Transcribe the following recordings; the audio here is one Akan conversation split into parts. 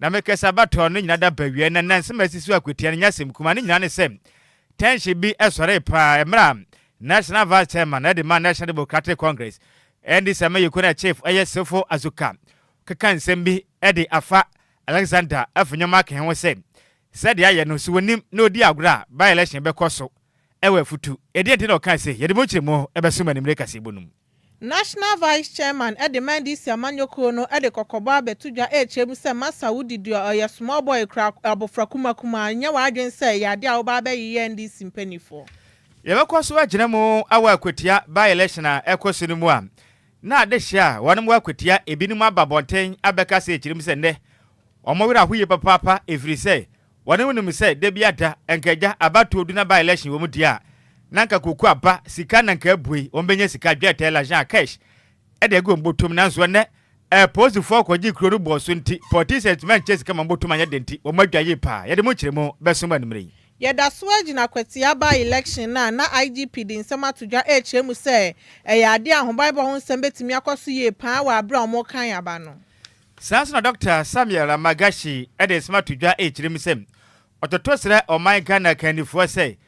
na mekesa bato no nyina da bawie na nanse masisi akwatia nya sem kuma ne nyina ne sem tension bi esore pa emra National Vice Chairman na the National Democratic Congress and this am you chief ayesefo azuka keka nsem bi e afa Alexander afnyoma kan ho say said ya no so wonim na odi agora by election be koso ewe futu e de no kan say ye de mo chiremo e be so manimre kase bonum National Vice Chairman demand this amanyoko no de kokobo abetudwa echem se masa wudidi oya small boy crack abofra kuma nya wa adwen se ya de a oba be ye ndi simpanifo ye be koso agina mu awa akwatia by election a ekoso no mu a na ade hia wonem akwatia ebinim ababonten abeka se echirim se nde omowira huye papa efiri se wonem nim se de biada enkaja abato odu na by election wo mu dia nanka koku aba sika nanka abui ombenya sika dwete la Jean cash e de go mbotum nanso ne post for kwaji kroro boso nti party sentiment chase kama mbotum anya denti o madwaye pa ye de mo kiremo besoma nimre ye da so agina kwatia ba election na IGP din sama tudwa echemu se ya ade ahobaibọ ho nsem betimi akoso ye pa wa abra omo kan aba no Sansana Dr. Samuel Magashi e de sama tudwa echirem sem ototosre o man Ghana kanifo se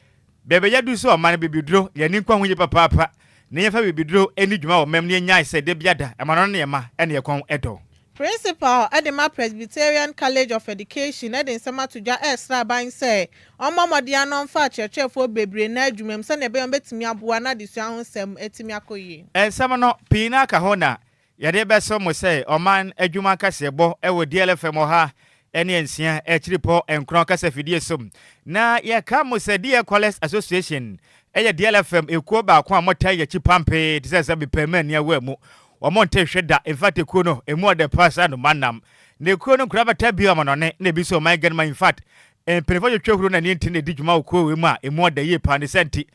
bebe ya du so man bibidro ye ni kwa hunye papa ne yefa bibidro eni dwuma o mem ne nyai se de biada amano ne ma ene ye kon edo Principal Edema Presbyterian College of Education Edin Sama Tuja Esra Bain say omomode anon fa chechefo bebre na adwumem se ne be betimi aboa na desua ho sem etimi akoye Sama no pina ka hona ye de be so mo say oman adwuma kasebo e wo DLFM ha ene ensia echiripo enkron kasa fidie som na ye ka mo say Enquires Association eye DLFM ekuo ba kwa motai ye chipampe tse be permanent ya wemu omonte hweda infate ku no emu de pasa no manam ne ku no kura bata bi omo no ne na bi so my Ghanaian in fact penefo twehuru na ne ntine di dwuma ku we mu a emu de ye pa ne senti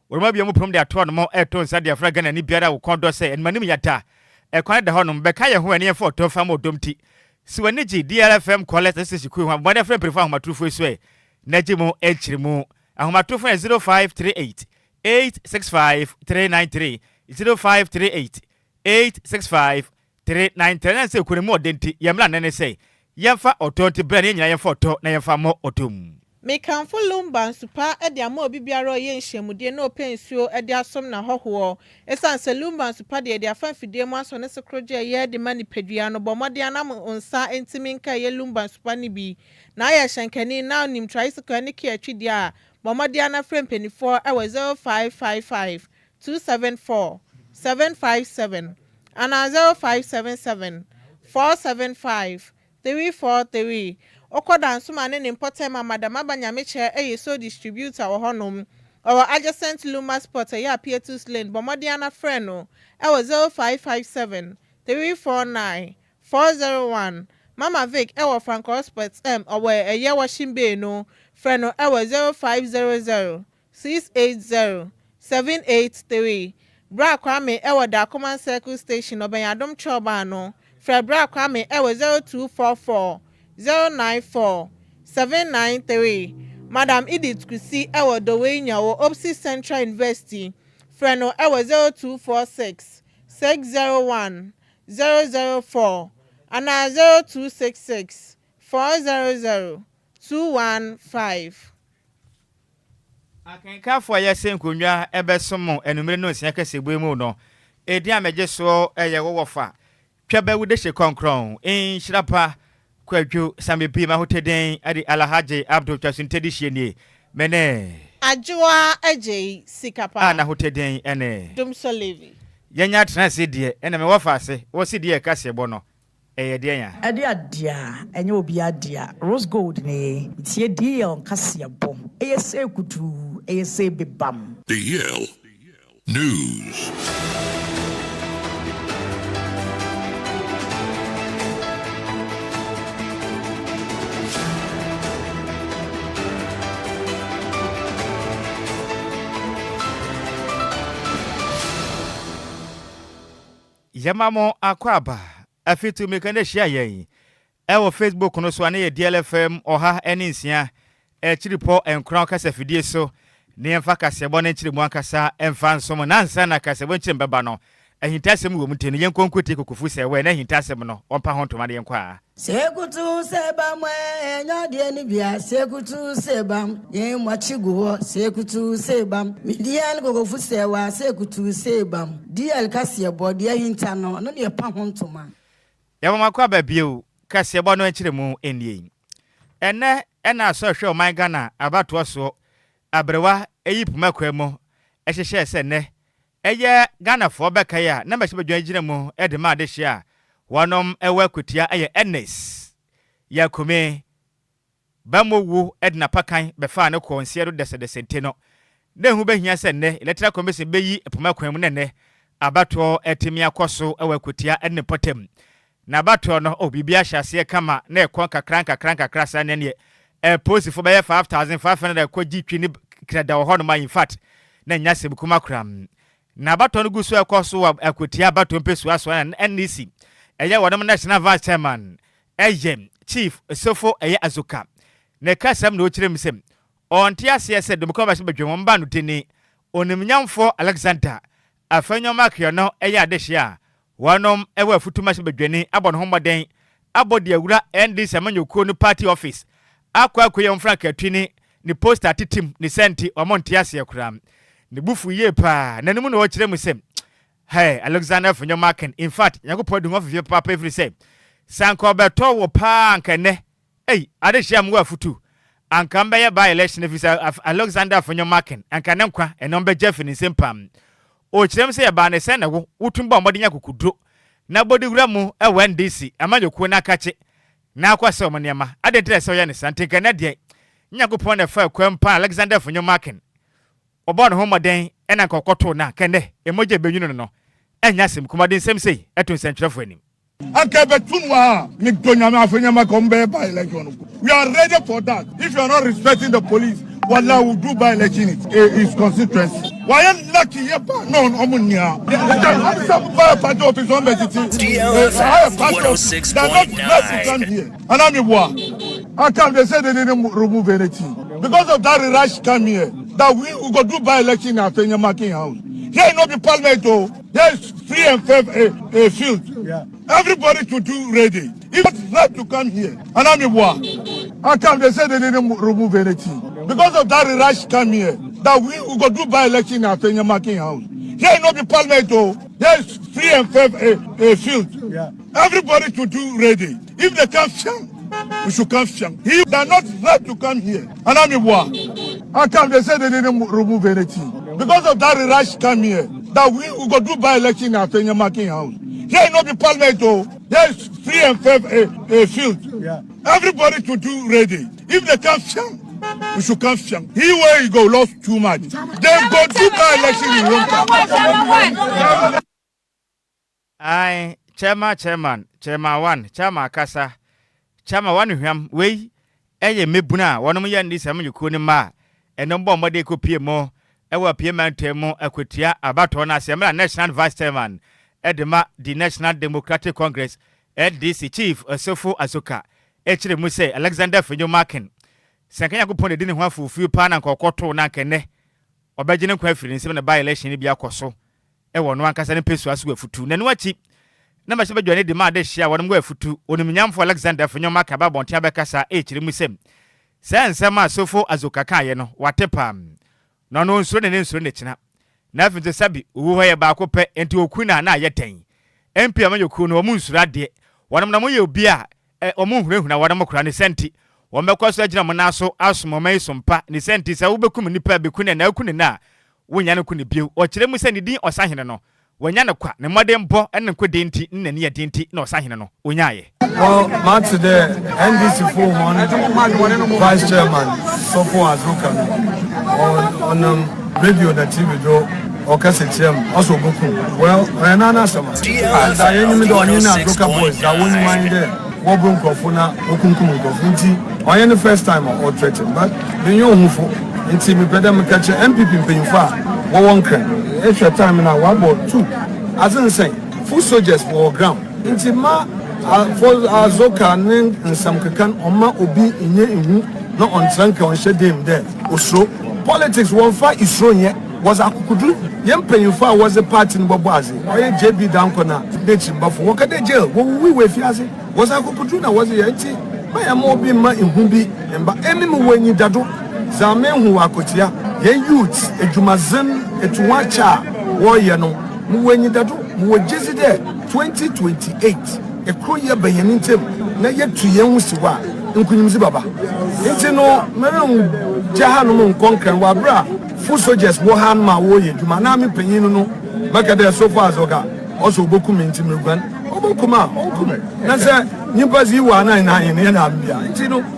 woroma bi emu prom de ato no mo eto nsa de afra Ghana ni biara wo kondo se enmanim yata kwan de hono beka ye ho ene ye foto fam odomti si wani ji DLFM collect ss ku ho mo de frem prefer ahomatrufo so e na ji mo echirimu ahomatrufo 0538 865 393 0538 865-393 say kuremu odenti yemla nene say yemfa otonti brand nyina yemfa oto na yemfa mo otom me kan fo Lumba nsupa e de ama obibiara ye nhyemude na opensuo e de asom na hoho esan se Lumba nsupa de afafide mu aso ne sekroje ye de mani pedua no bomode anam onsa entimi nka ye Lumba nsupa ni bi na ya shankani na nim tricycle ne ki atwide a bomode ana frempenifo e we 0555 274 757 and 0577 475 343 Okoda nsuma ne important madam abanyameche so distributor wo honom our adjacent Lumba spot ya Pietus Lane bomodiana friend no 0557 349 401 Mama Vic Franco Sports owe washing bay no friend no 0500 680 783 Bra Kwame da Command Circle Station Obanyadom Choba no Bra Kwame 0244 094 793 Madam Edith Kusi Dowenya Opsi Central University Freno 0246 601 004 and 0266 400 215 Akenka for ya senkunwa ebesomo enumere no sia kasebue mu no edi ameje so eye wowofa twaba wude hye konkron Nhyiraba Kwadwo Sammy ma hoteden adi Alhaji Abdul Twasuntedi hye mene Adjoa Agyei Sikapa na hoteden ene Dumso Levi yenya transe de ene me wofa ase wo si de kasebo no eye de nya ade adia enye obi adia rose gold ne tie DL kasebo eye se kutu eye se bebam DL News. Yamamo akwaba afitu mekane hia yen ewo Facebook no so ane DLFM oha ene nsia chiripo enkron kasa fidie so ne emfa kasebo ne chirimu ankasa emfa nsom nansa na kasebo nchirim beba no ahintasem wo mutene yen konkote kokofu se we na ahintasem no ompa ho ntoma de yenkwa Sekutu sebam enya de ni bia sekutu sebam yen mwachigo sekutu sebam midian kokofu sewa sekutu sebam DL kase body ahinta no de pa ho ntoma ya mama kwa babie kase bo no akire mu enie ena so hwe o man Ghana abato so abrewa eyipuma kwemu ehhehye se ne eye Ghana fo beka ya na mehye badwan gina mu de ma de hye a wonom ewa kutia eye Ernest Yakome bamowu edna pakan befa ne konsiero de senteno na hu behia se ne electoral commission beyi epuma kwemu ne abato etimi akoso ewa kutia enne potem na abato no obibia hyase kama na ekon kakran sa ne post for be 5500 kwaji twini kreda wo hono ma in fact na nyase bukuma kram na abato no gusu ekoso akutia abato mpesu aso na NEC eye wodom national vice chairman eye chief sofo eye azuka na kasam na okirem sem onte ase ese demko ba se badwom mba no teni onimnyamfo Alexander afenyo makyo no eye adehia wonom ewa futuma se badwani abon ho moden abodi awura NDC amanyokuo no party office akwa frank atwini ni poster titim ni senti omonte ase akura ni bufu ye pa nanim na okirem sem hey Alexander Funyo Marken in fact yakopɔ du ngofie papa every say sanko beto wo pa ankene adehia mwa afutu anka mbeye by election visa Alexander Funyo Marken anka ne nkwa enom be Jeff ni sempam o kirem say ba ne se na wo utumba omodenya kokudro na bodi wura mu NDC amanyokuo na akache na akwase omoniema adentre se ye ne santenka na de nyakopɔ na fa kwampa Alexander Funyo Marken obon ho moden ena kokoto na kene emoje benyuno no enya sem kumaden sem sei etun sentrefo anim aka betunwa mi donyama afenyama kombe by election we are ready for that if you are not respecting the police wala will do by election is constituency why lucky yepa no omunia some by party office on DLFM 106.9 and I'm I can't they say they didn't remove anything because of that rush come here that we go do by election at Fenyama house. Here no be parliament though. There's free and fair field. Yeah. Everybody to do ready. If it's right to come here, and I can't they say they didn't remove anything because of that rush come here that we go do by election at Fenyama house. Here no be parliament though. There's free and fair field. Yeah. Everybody to do ready. If they come we should come strong. He are not right to come here. And I can't they say they didn't remove anything because of that rush come here that we go do by election at Fenyama house. Here no be parliament though. There's free and fair field. Yeah. Everybody to do ready. If they come strong, we should come strong. He where he go lost too much. They go do by election in one time. Aye, chairman one, chairman kasa. Chama wanu hwam wei eye mebuna wonom ye ndi sam yuko ni ma enom bo mode kopie mo ewa pie mantemu akwatia abato na asembra national vice chairman edema the National Democratic Congress NDC chief Osofo Azuka echire mu se Alexander Funyo Marken sankanya kopon de ni ho afufu pa na nkokoto na kene obagine kwa afiri nsem na by election ni bia koso ewo no ankasa ne pesu aso afutu na no achi na ma sebadwane de ma de hia wonom go afutu onimnyamfo Alexander Funyo Marken ba bonte abekasa echire mu sem nsem Asofo Azuka kaye no watepam no no nsuro ne nsuro ne kina na afinze sabi owo hoye ba akopɛ enti okuna na ayeten MP amanyoku no omu nsuro ade wonom na moye obi a omu hurehuna wonom kora ne senti wombekwaso agina mo na so asomomai sompa ne senti sa wobekum nipa bekune na akune na wonya ne kune bio okire mu sani din osahene no wonya ne kwa ne modern bo ene nkode nti nne ne yede nti na osahene no onyaye. Well, Matt today, NDC 4-1 Vice Chairman Osofo Azuka on radio and TV do Okasetiam also Boku. Well, Renana Sama. And I enemy the Onina Azuka boys that won't mind there. Wobun Kofuna, Okunkum Kofunti. I am the first time or threatened, but the young Mufo in Timmy Pedam catch MPP paying far. One can extra time in our one board too. As I say, full soldiers for ground. In Tima. For Azoka and some can Oma Obi in ye not on Sanka on Shedim there. Also, politics won't fight is so yet. was Akukudru. Young paying for was a part in Bobazi, or a JB Dankona, Nature Buffalo. What can they jail? We were Fiazi. Was Akukudru, was a empty. I am more being my in Humbi, and by any when you dado, Zamen who are Kotia, ye youths, a Jumazan, a Tuacha, warrior no, when you dado, who were just there, 2028, a Koya Bayanintim, not yet 2 years to wa, in Kunimzibaba. It's no, Meron Jahanum Conquer, Wabra, full soldiers, Wohan, my warrior, Jumanami Penino, Macadam so far as Oga, also Bokum Intimigran, Obokuma, Okume. That's a Nimpazi 199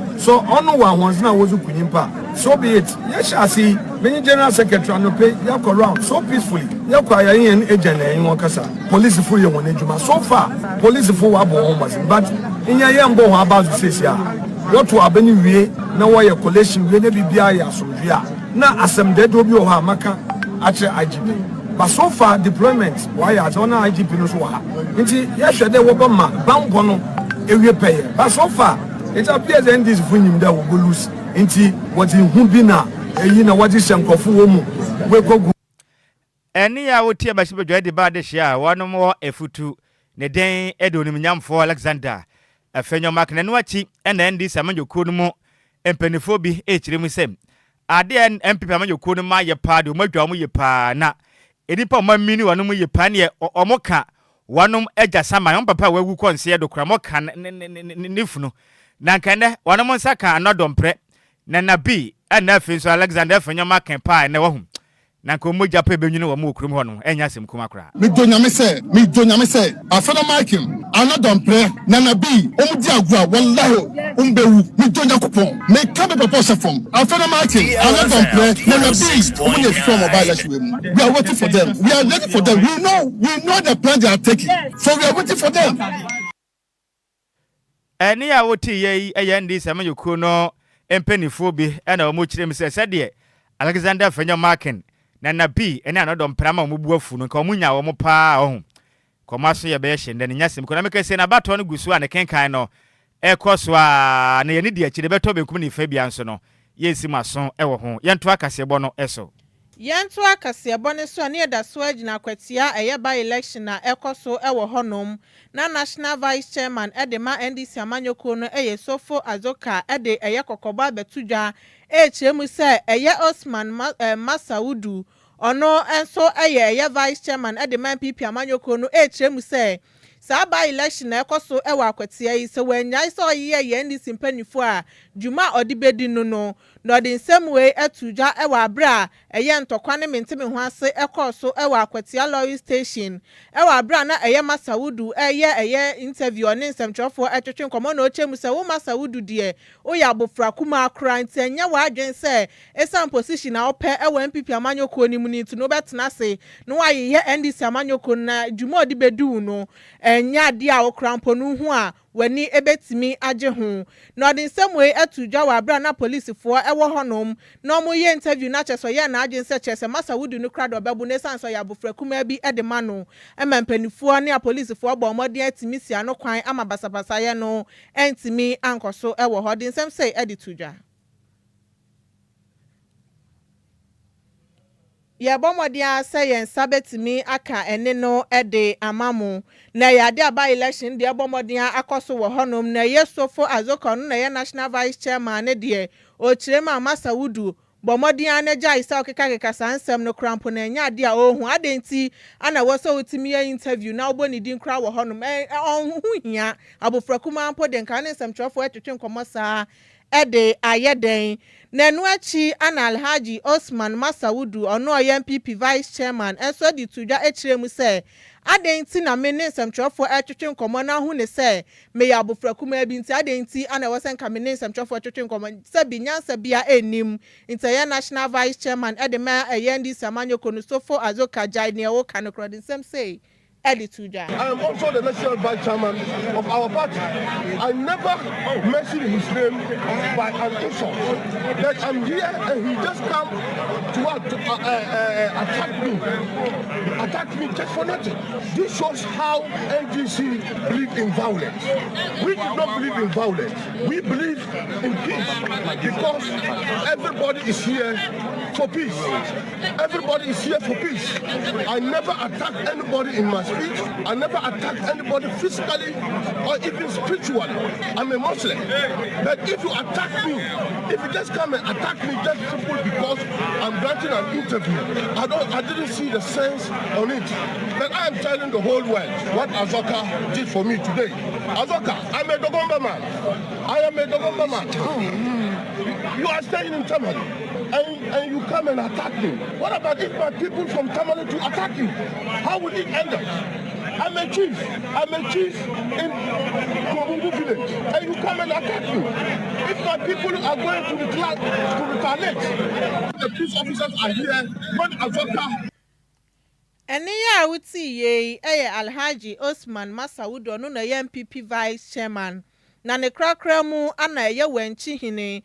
in so on one was now was Ukunimpa. So be it. Yes, I see many general secretary and pay Yako around so peacefully. Yako Ayan agent in Wakasa. Police full on Ejuma. So far, police full abo but in Yambo about the Sisia. What to Abeni way, now why a collection will be Bia Sovia. Now as some dead will be Maka at IGP. But so far deployment, why I don't know IGP no so. Yes, there were bound bono every payer. But so far it appears that this film that will go loose into what in Humbina, you know what is Shankofu woman. We go. Any I would tear by Super Dread about this year, one more a futu, Neden Edonimiam for Alexander, a Fenyo Macanwachi, and then this Amanjo Kunumo, and Peniphobi, H. Remusem. I then MP Amanjo Kunuma, your padu, Mojamu, your pa, na. Edipa ma mini wanu ye panie omoka wanum eja sama yon papa wewu konse do kramoka nifunu na nkane wanum saka anodompre na nabi na finso Alexander Fanyama kempa na wahu na ko moja pe benwunu wo mu okrum hono enya sem kuma kra me donyame se afana makim anodompre na nabi omudi agua wallahi umbewu me donyakopon me kabe papa sefom afana makim anodompre na nabi omudi from mobile ashwem. We are waiting for them. We are ready for them. We know the plan they are taking. So we are waiting for them. Any I would ye ayandi Samayuku no empenifo bi na omochire mse sede Alexander Fanyama na bi ene anodom prama mubuafu no ka omunya wo pa ho komaso ye be hye ndene nyasem ko na meka se na bato no gusu a ne kenkan no ekoso a na ye ne dia chire beto bekum ni fa bia nso no yesi maso ewo ho yento akasebo no eso Yanto akasebo ne so ne da so agina kwatia by election na ekoso ewo honom na national vice chairman edema NDC amanyoko no sofo azoka ede kokoba betudwa chemu se Osman Masaudu ono enso vice chairman edema PP amanyoko no chemu se by election na ekoso ewo akwatia yi se wanyai so ye NDC mpanifo a juma odibedi no the nsem way etudwa ewa abra ntokwa ne menteme ho ase ekoso ewa akwatia lorry station ewa abra na Masaudu interview ne nsemtwofo etwetwe nkomo na ochemu se wo Masaudu de o ya abofra kuma akra ntanya wa adwen se esam position na ope ewa MPP amanyoko ni mu ni tu no betena se no wa ye NDC amanyoko na juma odibedu no enya de a okrampo no hu a wani ebetimi agye ho na the same way etudwa wa abra na police fo ewo honom na mo ye interview na cheso ye na agye nse chese Masaudu no krado bebu ne sanso ya bofra kuma bi edema no emampanifo ne a police fo gbo modern etimi sia no kwan ama basabasa ye no entimi ankoso ewo ho the same say editudwa ya bomodia say yen sabetimi aka ene no ede amamu na ya de aba election de bomodia akoso wo honom na yesofo azoko no na ye national vice chairman ne de o kirema Masaudu bomodia na ja isa okeka sansem no krampo na nya de a ohun adenti ana woso utimi ya interview na oboni din kra wo honom onhu hia abofra kuma ampo de nka ne semtwofo etwetwe nkomosa ede ayeden nenu achi ana Alhaji Osman Masaudu ono MPP vice chairman enso di tudwa echiremu se adenti na mene nsemtwofo etwetwe nkomo na hu ne se me ya abofra kuma bi nti adenti ana wosen ka mene nsemtwofo etwetwe nkomo se binyansa bia enim nti national vice chairman edema NDC samanyoko no sofo azoka Agyei ne wo kanokro den sem say I am also the national vice chairman of our party. I never mentioned his name by an insult. That I'm here and he just come to attack me just for nothing. This shows how NGC believe in violence. We do not believe in violence. We believe in peace because everybody is here for peace. Everybody is here for peace. I never attack anybody in my speech. I never attack anybody physically or even spiritually. I'm a Muslim. But if you attack me, if you just come and attack me just simply because I'm granting an interview, I didn't see the sense on it. But I am telling the whole world what Azoka did for me today. Azoka, I'm a Dogomba man. I am a Dogomba man. You are staying in Tamale and you come and attack me. What about if my people from Tamale to attack you? How will it end up? I'm a chief in Kumbu village, and you come and attack me. If my people are going to retaliate, the police officers are here. When Azoka. Ene ya wuti ye Alhaji Osman Masaudo no na MPP vice chairman. Na ne krakra mu ana ye wenchi hine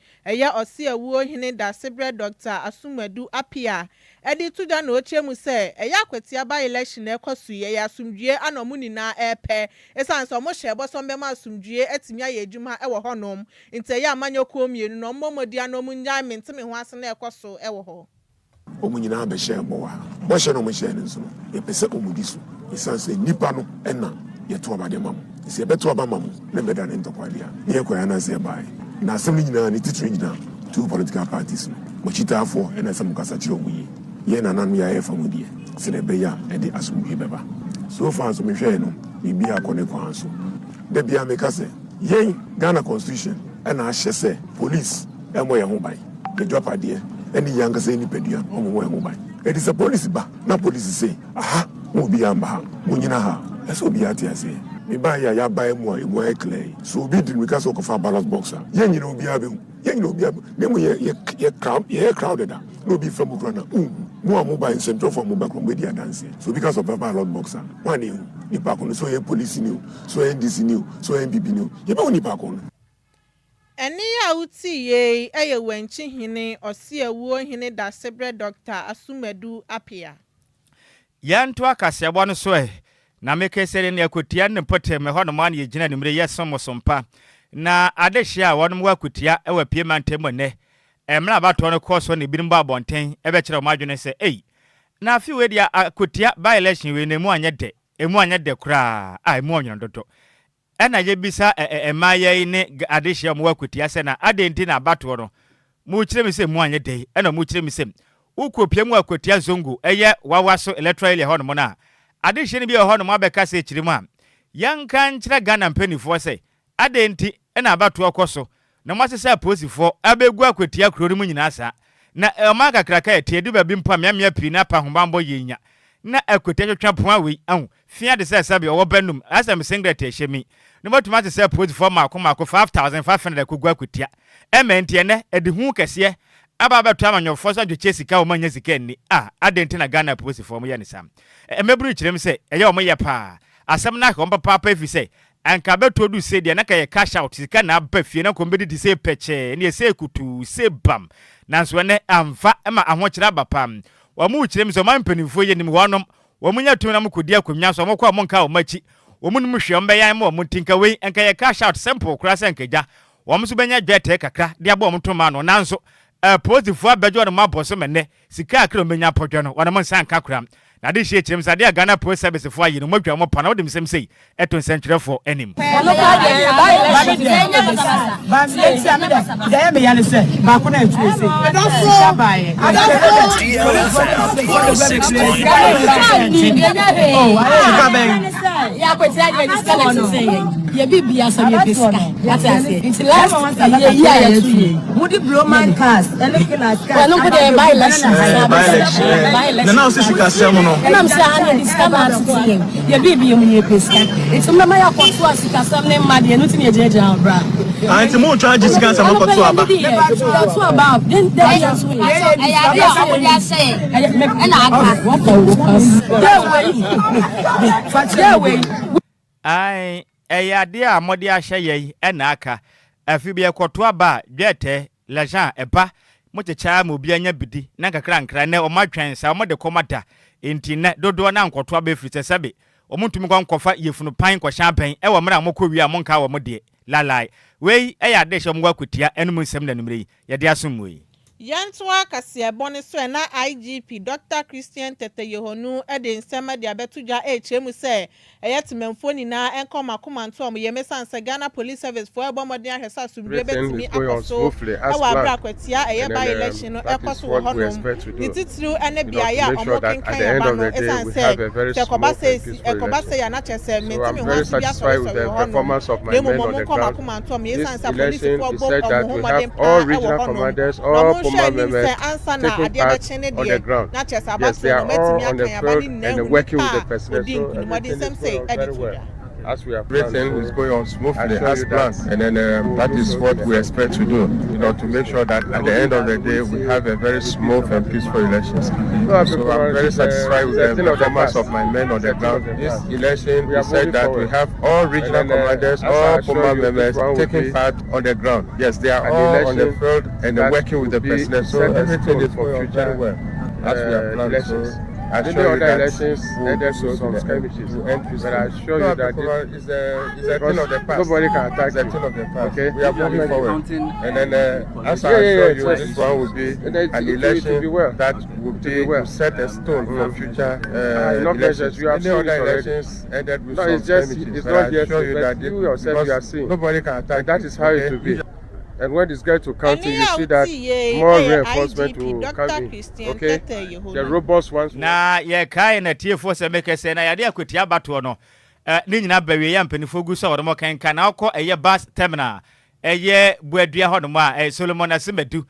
ose awuo hine da sebre Dr. Asumadu Apia edi tuda na oche mu se akwetia ba election ekosu ye asumdue ana mu nina epe esanso mo shebo so mbema asumdue etimi aye adwuma ewo honom nte ye amanyoko mienu no mmomodi anomu nya mentime ho ase na ekoso ewo ho omunyina be share mo wa bo share no mo share nso e pese omudiso esanso nipa no ena ye to ba de mam se beto aba mam na beda ne ntokwalia ne ye kwaya na se bai na asem nyina ne titiri nyina two political parties mo chita afo ena se mo kasa chiro muyi ye na nanu ya ye famudie se ne be ya e de asumbi beba so far so me hwe no bibi akone kwan so de bia me kase ye Ghana constitution ena ahye se police e mo ye ho bai ye drop ade any younger say ni pedua o mo ho bai it is a police ba na police say aha mo bi amba ha mo nyina ha eso bi ati ase me ba ya ba mu a ego e clear so bi din because of a ballot box ye nyina obi abe ye nyina obi abe me mo ye crowded no be from Ukraine mo a mo ba in central for mo ba ko be dia dance so because of a ballot box one you ni pa ko so ye police ni so NDC ni so NPP ni ye ba ni pa ko Ene ya uti ye wenchi hine ose awuo hine da sebre Dr. Asumadu Apia yanto akasebo no so na mekesere ne akotia ne pote me ho no man ye gina ne mre yesomosompa na adehia wonum wakotia ewa piema ntemo ne emra abato no koso ne birimba abonten ebe kire omadwene se na afi we dia akotia by election we ne mu anya de kura emu onyono dodo ena ye bisa emaye ne adehia mo wakotia se na adenti na abato no mu kire me se mu anya de ena mu kire me se ukopia mu akotia zongo eye wawaso electoral ye ho no na adehia ne bi ho no abeka se kire mu a yanka nkire Ghana mpanifo se adenti ena abato okoso na mwasesa posifo abegu akotia kuro mu nyina asa na omaka kraka etie ba bi mpa mmea piri na pa hombambo yenya na akotia twetwa pon awe ahu fia de se sabe owo banum asa me singlet ehemi na matuma se posifo mako 5500 kogu akotia ementie ne edihu kese aba abato amanyofo so adwe sika o manya sika ni adenti na Ghana posifo mo ye ne sam emebru kirem se eye o mo ye pa asam na ko papa efi se anka beto du se dia na ka ye cash out sika na ba fie na ko mbedi di se peche ne se kutu se bam nanso ne amfa ma ahokira abapam wa mu kirem so man panimfo ye nim wonom wa munya tumi na mkodi akwanya so mokwa mo nka o machi wo munum hwe ombe yan mo mutinka we anka ye cash out simple kura se nkaja wo mso benya dwete kakra dia bo mtoma no nanso positive abejo no maboso mene sika akra menya podwo no wana mo nsa nka kura na de hie kirem sade Ghana Pro Service fo ayi no modwa mo pa na wode msem sei eto centre for enim ye bibia so ye pesca what I say it's last year would Roman cars electrical cars no put the by election now sika semo no and I'm saying this come out ye bibia mu ye pesca it's mama ya kwaso asika sam ne mad ye no tin ye jeje bra anti mo try sika sam ko to aba to aba then ai eyade a modi ahye ye ena aka afibi ekoto aba dwete lejan eba mochecha ma obi anya bidi na kakra nkra ne omatwen sa omode komata enti ne dodo na nkoto aba frite sebe omuntumi kwa nkofa yefunu pan kwa champagne e wo mra mokɔ wi a monka wo mode lalai wei eya de hye mwa kutia enu nsem na numre ye de asomwe yi Yantwa kase bone so na IGP Dr. Christian Tete Yehonu ede nsema de abetudwa echemu se eyetememfo ni na enkoma komanto am yemesanse Ghana Police Service for ebomodin ahesa sumbre betimi akoso awa bra kwatia by election no ekoso hono ni titru ene biaya omokin kan ya ba no esanse ekobase ya na chese mentimi ho bia so hono koma komanto am yesanse police for all regional commanders, all members taking part on the ground. Yes, they are all on the field and working with the personnel. So everything is going on very well. As we have everything is going on smoothly as planned, and then that is what we expect to do, to make sure that at the end of the day we have a very smooth and peaceful elections. So I'm very satisfied with the performance of my men on the ground. This election, we said that we have all regional commanders, all former members taking part on the ground. Yes, they are all on the field and working with the personnel. So everything is for future well as we have planned. Elections. I think the other elections ended with some skirmishes, but I assure you that it's a thing of the past. Nobody can attack the thing of the past. Okay? We are moving forward. And then, as I assure you, this one will be an election that will be set a stone for future elections. You have seen other elections ended with some skirmishes, but I assure you that you yourself you are seeing. Nobody can attack. That is how it will be. And when it's going to counting, you see that more reinforcement will come in. Okay, the robust ones. Na ye kai na tie for se make say na yade akotia bato no. Ni nyina bawe ya mpanifo gu so wodo kan na akọ eye bus terminal. Eye buadua ho no ma Solomon Asimadu.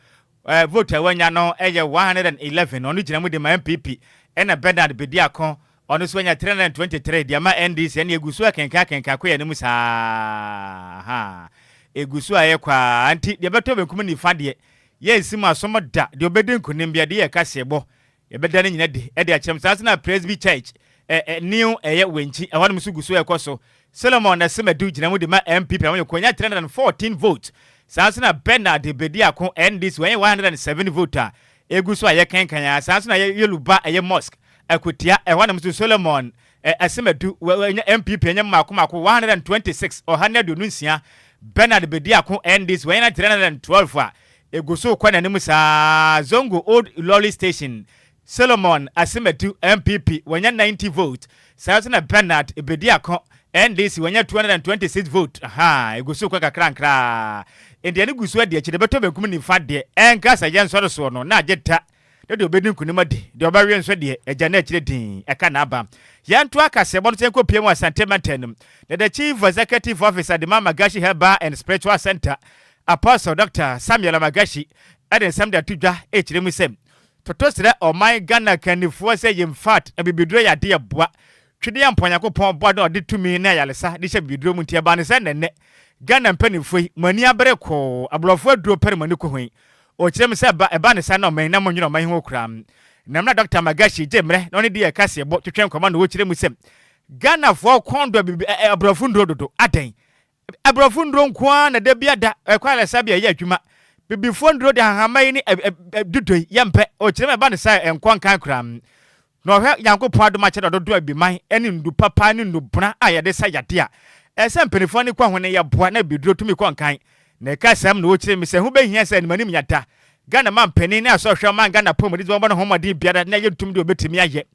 Vote wanya no eye 111 onu gina mu de ma MPP. Na Bernard Bediakon onu so wanya 323 de ma NDC na egusu akenka ko ya ne musa. Ha. Egusu aye kwa anti de beto benkum ni fade ye nsim asomo da de obedin kunim bia de ye kasebo ye beda ne nyina de e de achem sanse na Presby Church new eye wenchi e wonu so gusu ekoso Solomon na Semadu gina mu de ma MPP am konya 314 votes sanse na Bernard Bediakon NDC 107 voter egusu aye kankan ya sanse na ye Luba eye mosque akotia e wonu so Solomon Asemadu MPP enya mako 126 or 100 Bernard Bediakon NDC 312 eguso kwa na nimu sa Zongo Old Lolly Station Solomon Asimatu MPP wanya 90 vote sa na Bernard Bediakon NDC wanya 226 vote aha eguso kwa kakra ende guso de chide beto bekum ni fade enka sa je nsoro so no na ageta de obedin kunima de obawe nso de eja na chide din eka na aba yanto akase bono tenko piem asante mantenum the chief executive officer the Magashi Herbal and Spiritual Center Apostle Dr. Samuel Magashi ade sam da tudwa echiremu sem totosire o my Ghana kanifo say in fact abibidro ya de boa twede amponya kopon boa de ode tumi na yalesa de hye bibidro mu tie ba ne se nenne Ghana mpanifo mani abere ko ablofo aduro pere mani ko hwen o kirem se ba eba ne sa na o man na monwino man ho kram namna Dr. Magashi jemre no ne de kase bo twetwen koma no wo kirem sem Ghana for kondo abrofo ndro dodo aden abrofo ndro nko na da biada kwala sabia ye adwuma bibifo ndro de hahamai ni dudoi yempe o kirem eba ne sa enkon kan kram no hwe yankopon adoma che dodo abiman eni ndu papa ni ndu buna ayede sa yade a ese mpenifo ni kwa hone ye boa na bidro tumi konkan na kasam no wo kirem se hu behia se ni manim yata Ghana man penny na so hwe man Ghana pom di zo bono homodi biada na ye tumi de obetimi aye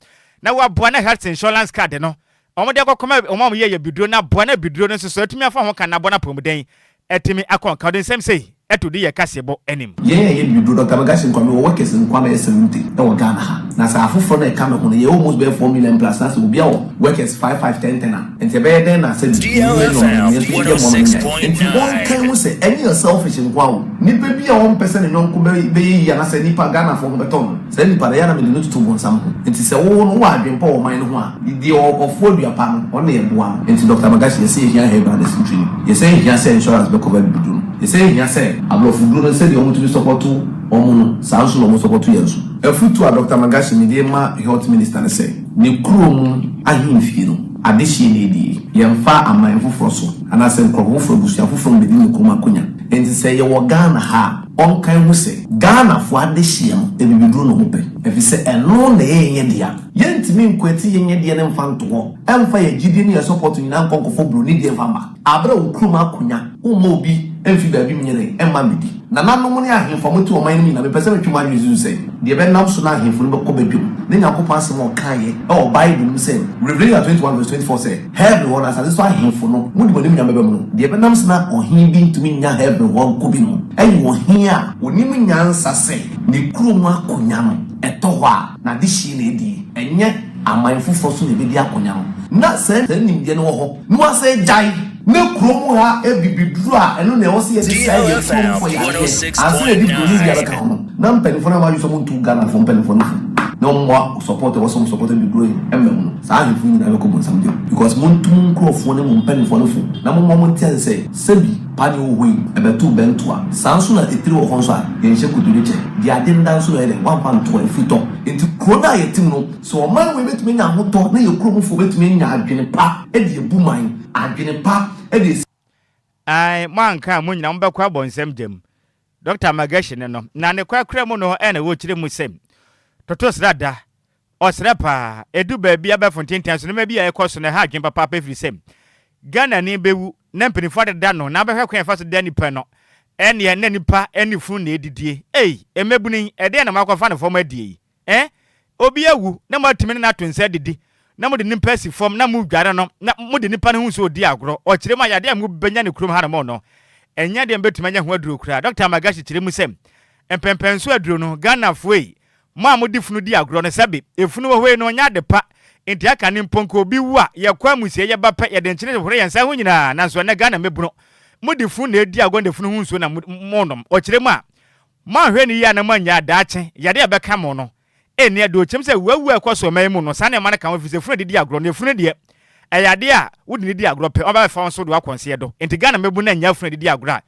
na wa boa na health insurance card no omode akokoma omam ye bidro na boa na bidro no so atumi afa ho kan na boa na pom den etimi akon ka den sem sei etudi ye kasebo enim ye bidro Dr. Magashi nkwame wo workers nkwame SMT e wo Ghana ha na sa afofo na kame ho ye almost be 4 million plus na so obi a workers 5510 na enti be den na se DLFM 106.9 kan wo se any selfish nkwa ni be bia 1% no nko be yi ya na se nipa Ghana fo beton se nipa da ya na me no tutu bonsam ho enti se wo no wa adwen pa wo man no ho a di ofo duapa no one ye boa enti Dr. Magashi ye se hia heba na sintri ye se hia se insurance be cover bidro ye se hia se ablofuduro no se de omo to support omo sa so no mo support yensu efutu a Dr. Magashi Mediema health minister ne say ne krom ahimfie no adehie ne di yemfa amanfo froso ana se nkrofo busia fofo mbedi ne krom akonya enti say ye wo Ghana ha onkan hu se Ghana fo adehie no ebibiduro no hope efi se eno na yenye dia yentimi nkwati yenye dia ne mfa nto emfa ye gidi ne support nyina nkonkofo bro ni dia mfa ma abra wo krom akonya umo obi enfi ba bi mnyere emma medi na nanom ne ahemfo mo ti o man mi na me pese metwuma nwizu se de be nam so na ahemfo no be ko badwum ne Nyankopɔn asem o kan ye o Bible mu se Revelation 21:24 say heaven won as so ahemfo no mo di bonim nya bebe mu no de be nam so na ohin bi ntumi nya heaven won ko bi no enyi ohin a onim nya nsase ne kurom akonya no eto ho a na de shi na edi enye amanfo so ne be di akonya no na se nim de no ho no ase jai ne kurom ha ebibiduru a eno na e wo se ye decide ye kurom for ya ase e di buru ya ka ho na mpenfo na ma yuso mo ntu Ghana fo mpenfo no more support or some support be growing saa hifu ni na be ko bon samde because mo ntu nkrofo ne mo mpenfo no fo na mo tian say sebi pani wo hui e be tu bentoa sanso na etiri wo honso a ye nche kudu che di ade ndanso no ele 1.2 efito enti krona ye tim no so o man we betumi nya hoto na ye krom fo betumi nya adwene pa e di ebu man adwene pa e di ai manka mo nyina mo be kwa bonsam jam Dr. Magashi no na ne kwa kra mu no e na wo kire mu sem toto srada osrepa edu ba bia be fontintan so no ma bia ekoso ne ha adwen papa pa firi sem Ghana ni bewu na mpinifo de no na be hwe kwan fa so da nipa no ene na nipa eni fun na edidie emebuni ede na makwafa ne fom adie obi awu na matimi na atonsa didi na mo de nipa si fom na mo dware no na mo de nipa ne hu so odi agro o kire ma yade am benya ne krum ha na mo no enya de mbetuma nya ho aduro kura Dr. Magashi kire mu sem empempenso aduro no Ghana foi mo amodi funu di agro no sabe efunu wo hwe no nya de pa enti aka ne mponko obi wu a ye kwa musie ye bapa ye de nkyene hore yensa ho nyina nanso na Ghana mebuno modi funu na edi agro de funu hu so na monom o kire mu a ma hwe ni ya na manya daache ye de be ka mo no eni ade o chem se wawu akoso man mu no sa na man ka wo fise funu de di agro no efunu de eyade a wodi di agro pe oba fa so do akonse do enti Ghana mebu na nya funu de di agro a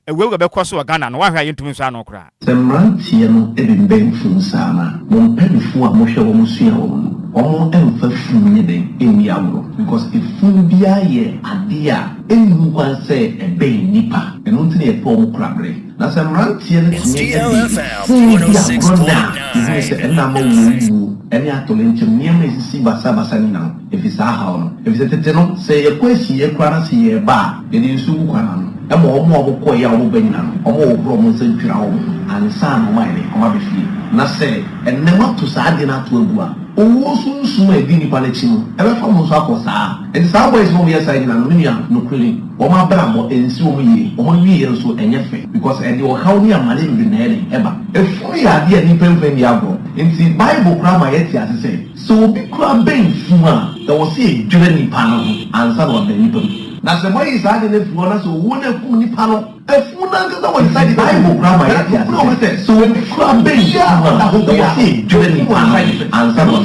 ewewu be koso Ghana no wa hwa ye ntumi so ano kra semrantie no ebimbe mfunu sana mo mpanifu a mo hwe wo musua wo no omo emfa funu nye den emi agro because ifunu bia ye ade a enu kwanse ebe nipa eno ntine ye po mo krabre na semrantie no DLFM 106.9 se ena mo wu eni atolenche niam esisi basa ni na efisa ha no efisa tete no se ye kwesi ye kwara se ye ba ye ni nsu kwana no emo oboko ya obo banyina no omo obro mo se ntwira wo ansa no mai ne oma befi na se enema to sa ade na to agu a owo sunsun edi ni palechi no ebe fa mo so akosa en sa boys mo ye sa ina no me ya no kweli o ma bra mo ensi o ye o mo wi ye so enye fe because edi o hawo ni amale bi na ele eba efu ya ade ni pempe ni agbo enti bible kra ma ye ti ase se so obi kra ben fuma da wo se edwere ni pa no ansa no be ni pem na se mo yi sa de ne fu na so wo na kum ni pa no efu na nga wo sa di bible kra ma ye ti ase so obi kra ben fuma da wo se edwere ni pa no ansa no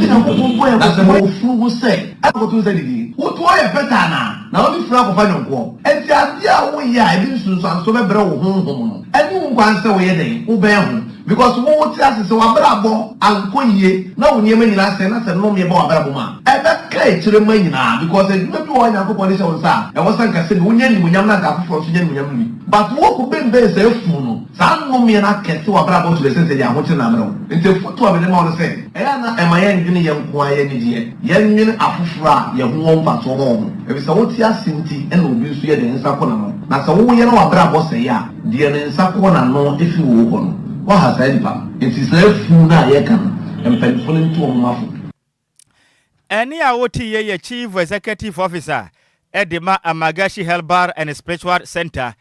na se mo fu wo se ako tu se di wo to ye beta na wo bi fura ko fa nko enti ade a wo ya e bi nsunsu anso be bre wo honhom no eni wo kwan se wo ye den wo be ho because wo ti ase se wa brabo anko yie na wo niema nyina se na se no me ba wa brabo ma e be kai kire ma nyina because e bi wo nya ko police won sa e wo san ka se wo nya ni munyam na ka fofo so nya ni munyam ni but wo ko be be se fu no sa no me na kese wa brabo to le se ya ho ti na mero enti foto a be ma wo se e ya na e ma ya ndwene ye nko aye ni die ye nwene afofora ye ho won fa so ho e bi se wo ti asinti e na obi nso ye de nsa ko na no na se wo ye na wa brabo se ya de ne nsa ko na no e fi wo ko no what has I done? It is a fool now, you can and painful into a muffle. Any AOT Chief Executive Officer Edema Amagashi Health Bar and Spiritual Center,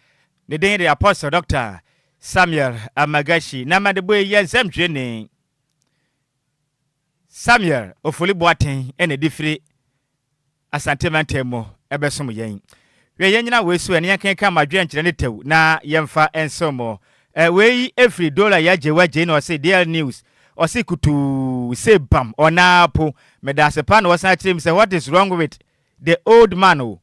the day the Apostle Dr. Samuel Amagashi, Nama the boy Yazem Jenny Samuel Ofuli Boating and a different Asantemo Ebesum Yang. We Yana Wesu and Yankan come a drench and little na Yemfa and so more. We every dollar Adjoa Agyei or say DL News or say kutu say bam or na po medasepan was not him say what is wrong with the old man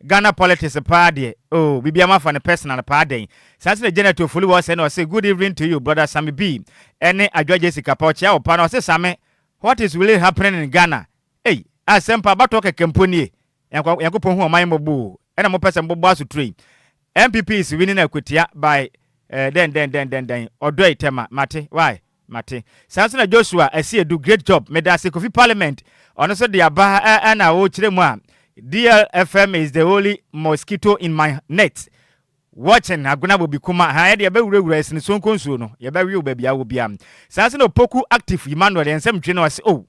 Ghana politics a party bibiama for the personal party since the general fully was and say good evening to you brother Sammy B any Adjoa Agyei Sikapa or pan say Sammy what is really happening in Ghana asempa bato ke company yakupon hu man mobu and mo person bo asu train MPP is winning Equatia by then odoi tema mate why mate Samson Joshua I see do great job medase Kofi Parliament ono so dia ba na wo kire mu a DLFM is the only mosquito in my net watching aguna bobi kuma ha de be wura esini sonko nsuo no ye be wi obabi awo biam sanse no poku active Emmanuel ensem twe no wase oh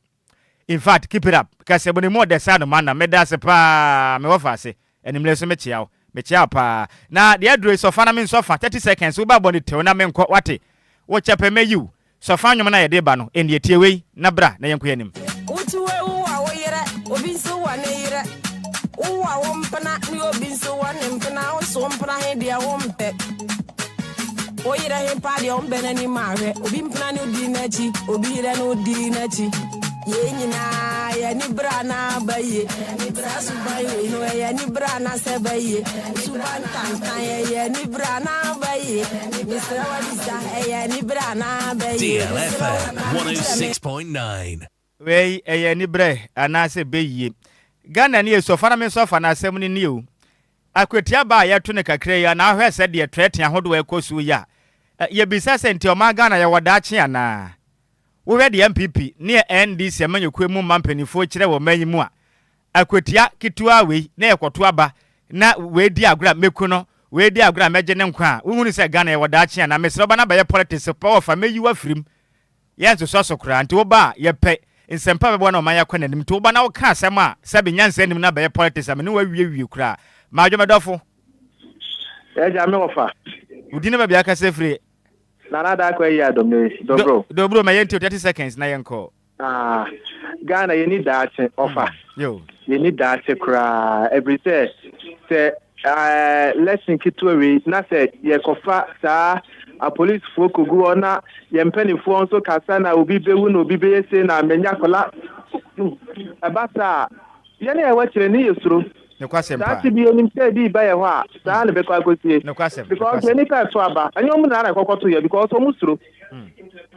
in fact keep it up because ebony more the sound man na me da se pa me wofa ase enimle so me chiao pa na the address of na me so fa 30 seconds wo ba body te na me nko wate wo chepe me you so fa nwom na ye de ba no en de tie wei na bra na yenko yanim utuwe uwa wo yere obi so wa ne yere uwa wo mpana ni obi so wa ne mpana wo so mpana he dia wo mpe o yere he pa dia on bena ni mawe obi mpana ni odi na chi obi yere no odi na chi ye nyina ya ni brana baye ni brasu baye no ya ni brana se baye suban tan ya ni brana baye Mr. Wadisa ya ni brana baye DLFM 106.9 we ya ni bre anase baye Ghana ni esofana me sofa na asem ni niu akwetia ba ya to ne kakre ya na ahwe se de tretia hodo ekosu ya ye bisa senti o ma Ghana ya wadachi ana wo we de MPP ne NDC amanyekwe mu mampanifo kire wo manyi mu a akwetia kitua we na yekoto aba na we di agura meku no we di agura meje ne nkwa wo hunu se Ghana ya wadachi ana mesro ba na ba ye politics power fa meyi afrim yenso so kra nti wo ba ye pe nsempa bebo na omanya kwana nim to ba na wo ka asem a sabe nyansa nim na ba ye politics am ne wa wie kra ma adwo medofo ja me ofa udine ba bia ka sefre na da kwa ya dobro ma yenti 30 seconds na yenko Ghana you need that offer yo you need that kra every say lesson kitwe na say ye kofa sa a police folk go ona ye mpanifo nso kasa na obi bewu na obi beyese na menya kola abasa ye na ye wachire ni yesuro ne kwasempa that be onim say bi ba ye ho a sa na be kwa gosie ne kwasem because any ka so aba anyom na na kokoto ye because o musuro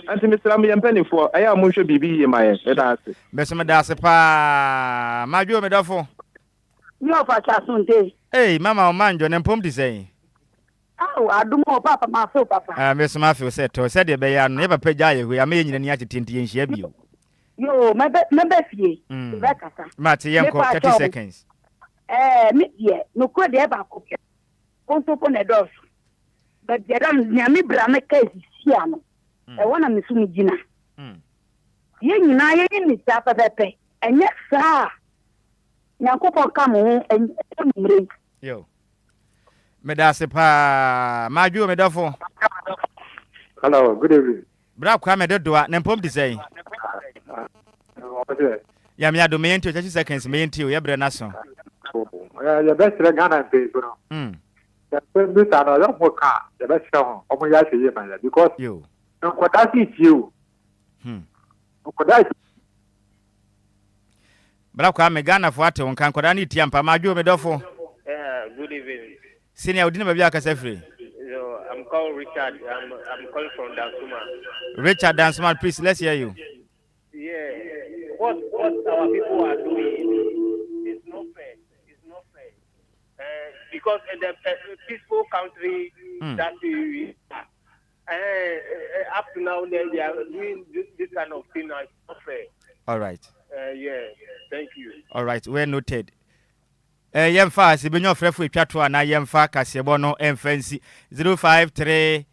anti Mr. ye mpanifo aya mo hwe bibi ye maye e da ase besome da ase pa madwo medofo yo fa cha sunte mama o manjo ne mpom di sei adumo papa ma fe papa meso ma fe se to se de be ya no ye papa ja ye hu ya me nyina ni achetinti ye nhia bio yo mebe fie be kasa mate yenko 30 seconds me ye no ko de ba ko konso ko ne dos ba de dam nyame bra me case sia no wona me sumi gina ye nyina ye ni ta pepe enye sa nyankopon ka mo mre yo medase pa madwo medofo hello good evening bra kwa medodoa ne mpom di sei ya mi ado me enti 30 seconds me enti o ya bre na so ya best Ghana pay so no ya pe ta no ya mo ka ya best ho o mo ya se ye man because yo ko ta si ti o ko da bra kwa me Ghana fo ate won kan koda ni ti ampa madwo medofo good evening senior udine ba bia kasa free I'm called Richard. I'm calling from Dansuma. Richard Dansuma, please let's hear you. Yeah, what our people are doing is not fair. It's not fair. Because in the peaceful country that we up to now they are doing this kind of thing. It's not fair. All right. Yeah. Thank you. All right. Well noted. Yemfa sibenyo frefo etwato na yemfa kasebo no emfansi 053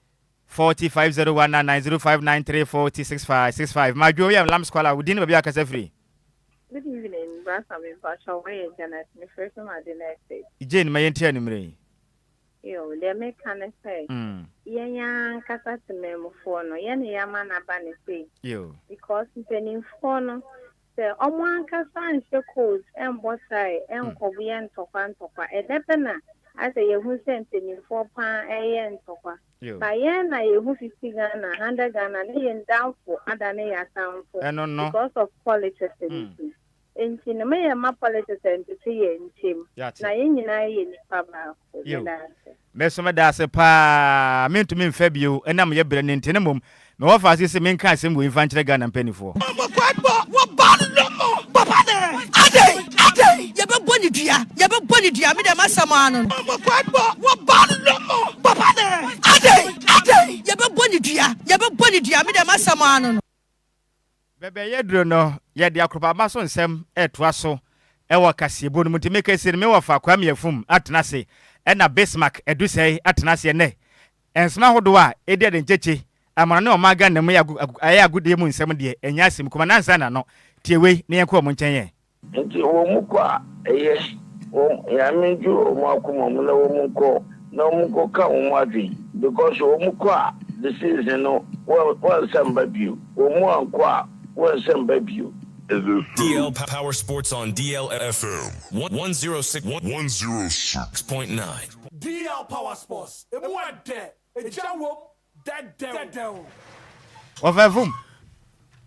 45019 0593406565 madwo yem lam scholar within ba bia kasa free. Good evening brother me pastor we Janet me first ma the next day Jane mayenti animre yo le me kan say yenya kasa tememo fo no ye ne yama na ba ne say yo because penin fo no se omwan kasa nse codes embosai enkobuye ntokwa edepena ase yehu senteni for pan ntokwa ba ye na yehu 50 Ghana 100 Ghana ne yen down for adane ya sound for because of politics enti ne me ma politics enti ye ntim na ye nyina ye nipa ba ko meso me da se pa mentumi mfa bio enam ye bre ne ntene mom me wo fa se me nka asem wo infa nkyere Ghana mpanifo ye be boni dia me dem asamano wo ba no papa ne ye be boni dia me dem asamano bebe ye dro no ye de akropa ba so nsem etoa so e wo kasebo no mutime kase me wo fa kwa me afum atena se ɛna Bismarck edu sɛ atena se ne ensema hodo a ede de ncheche amana ne omaga na mu ya agudie mu nsɛm de enya asim kuma nansa na no tiewe ne yenko mo nkyɛn yɛ nti wo mu kwa eye wo ya menju o mu akoma mu na wo mu ko ka wo mu adi because wo mu kwa the season no wo samba bio wo mu ankwa wo samba bio DL Power Sports on DLFM 106.9. DL Power Sports. E mo ade, e jawo, dead. Ovavum.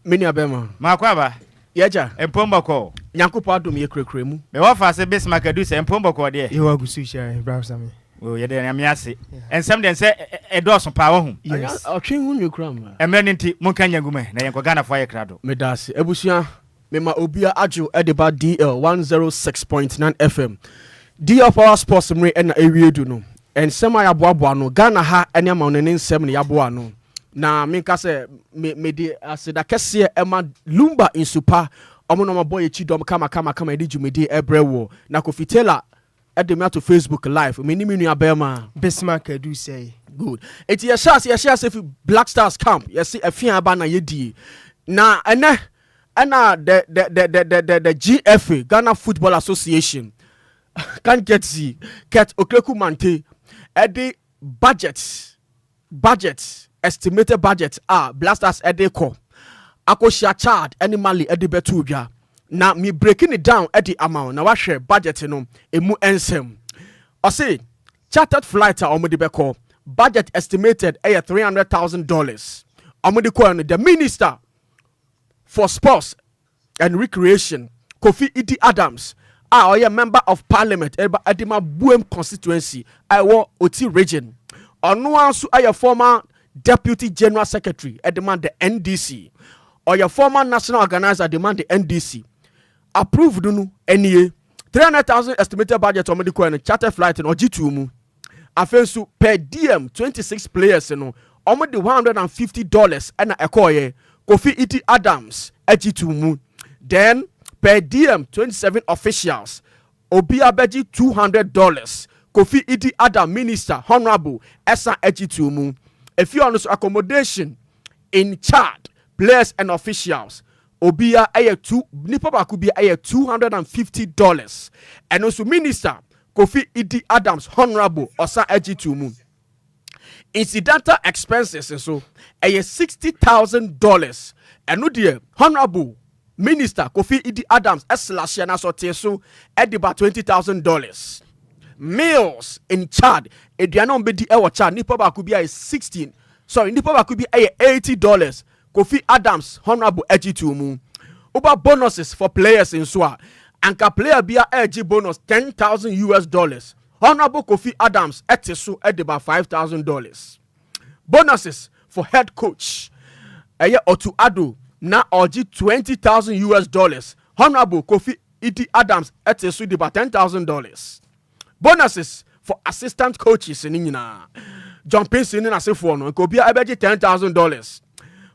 Mini abema. Makwaba. Yeja. Empombako. Nyankopo adom ye krekremu. Me wa fa se Bismarck adu se empombako de. Ye wa gusu sha Ibrahim Sammy. Oh, ye de na me ase. Ensem de se edoso pa wo hu. Yes. Otwe hu nwekram. Emre nti monka nyagume na yenko Ghana fo ye krado. Medase. Ebusua Mema Obia Adjoa Edeba DL 106.9 FM. DL Power Sports mre na ewiedu no. Ensema ya boaboa no Ghana ha ene ma no ne nsem ne ya boa no. Na minka se me de aseda kese ema Lumba insupa omo no maboy echi dom kama edi jumedi ebrewo na kofitela edema to Facebook live me ni minu abema Bismarck edu say good. Eti ye share say Black Stars camp ye see afia aba na yedi na ene the GFA Ghana Football Association can get Okreku Mante the budget estimated budget Blasters Edeko Akoshia Chad animally Edi Betuja. Now me breaking it down at the amount now I share budget no emu ensem. I say chartered flight Omodibeko budget estimated $300,000. Omodiko the minister for sports and recreation Kofi Idi Adams a member of parliament Edima Buem constituency Iwo Oti region ono anso former deputy general secretary Edima the NDC or former national organizer demand the NDC approved no NEA 300,000 estimated budget on medical and charter flight and G2 mu afensu per diem 26 players no omodi $150 and ekoye Kofi Idi Adams G2 mu then per diem 27 officials obi abeji $200 Kofi Idi Adam minister honorable Esa G2 mu if you on accommodation in Chad players and officials obia nipa baku bia $250 and also minister Kofi Idi Adams honorable Osa G2 mu incidental expenses and so $60,000 and no dear honorable minister Kofi Idi Adams slash na so teso ediba $20,000 meals in Chad ediano mbedi ewo Chad nipa baku bia nipa baku bia $80 Kofi Adams honorable G2 mu uba bonuses for players in Swa anka player bia eg bonus $10,000 honorable Kofi Adams etiso ediba $5,000 bonuses for head coach Otu Ado na oji $20,000 honorable Kofi Idi Adams etiso ediba $10,000 bonuses for assistant coaches nina John Pinson na sefo no ko bia ebeji $10,000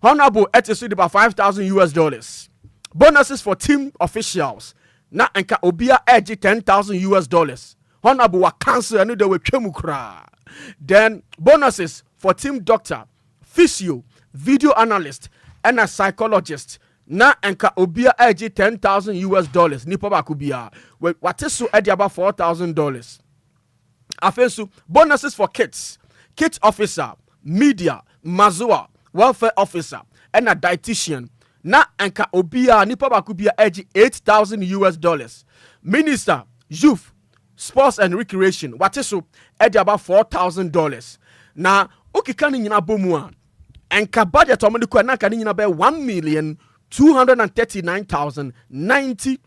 honorable etiso ediba $5,000 bonuses for team officials na enka obia eg $10,000 honorable wa cancel and they were twemukra then bonuses for team doctor physio video analyst and a psychologist na enka obia eg $10,000 nipa bakubia what is so edi about $4,000 afensu bonuses for kit officer media mazua welfare officer and a dietitian na enka obia nipa bakubia eg $8,000 minister youth sports and recreation what is so edi about $4,000 na okika ni nyina bomu a enka budget omudi ko na ka ni nyina be $1,239,090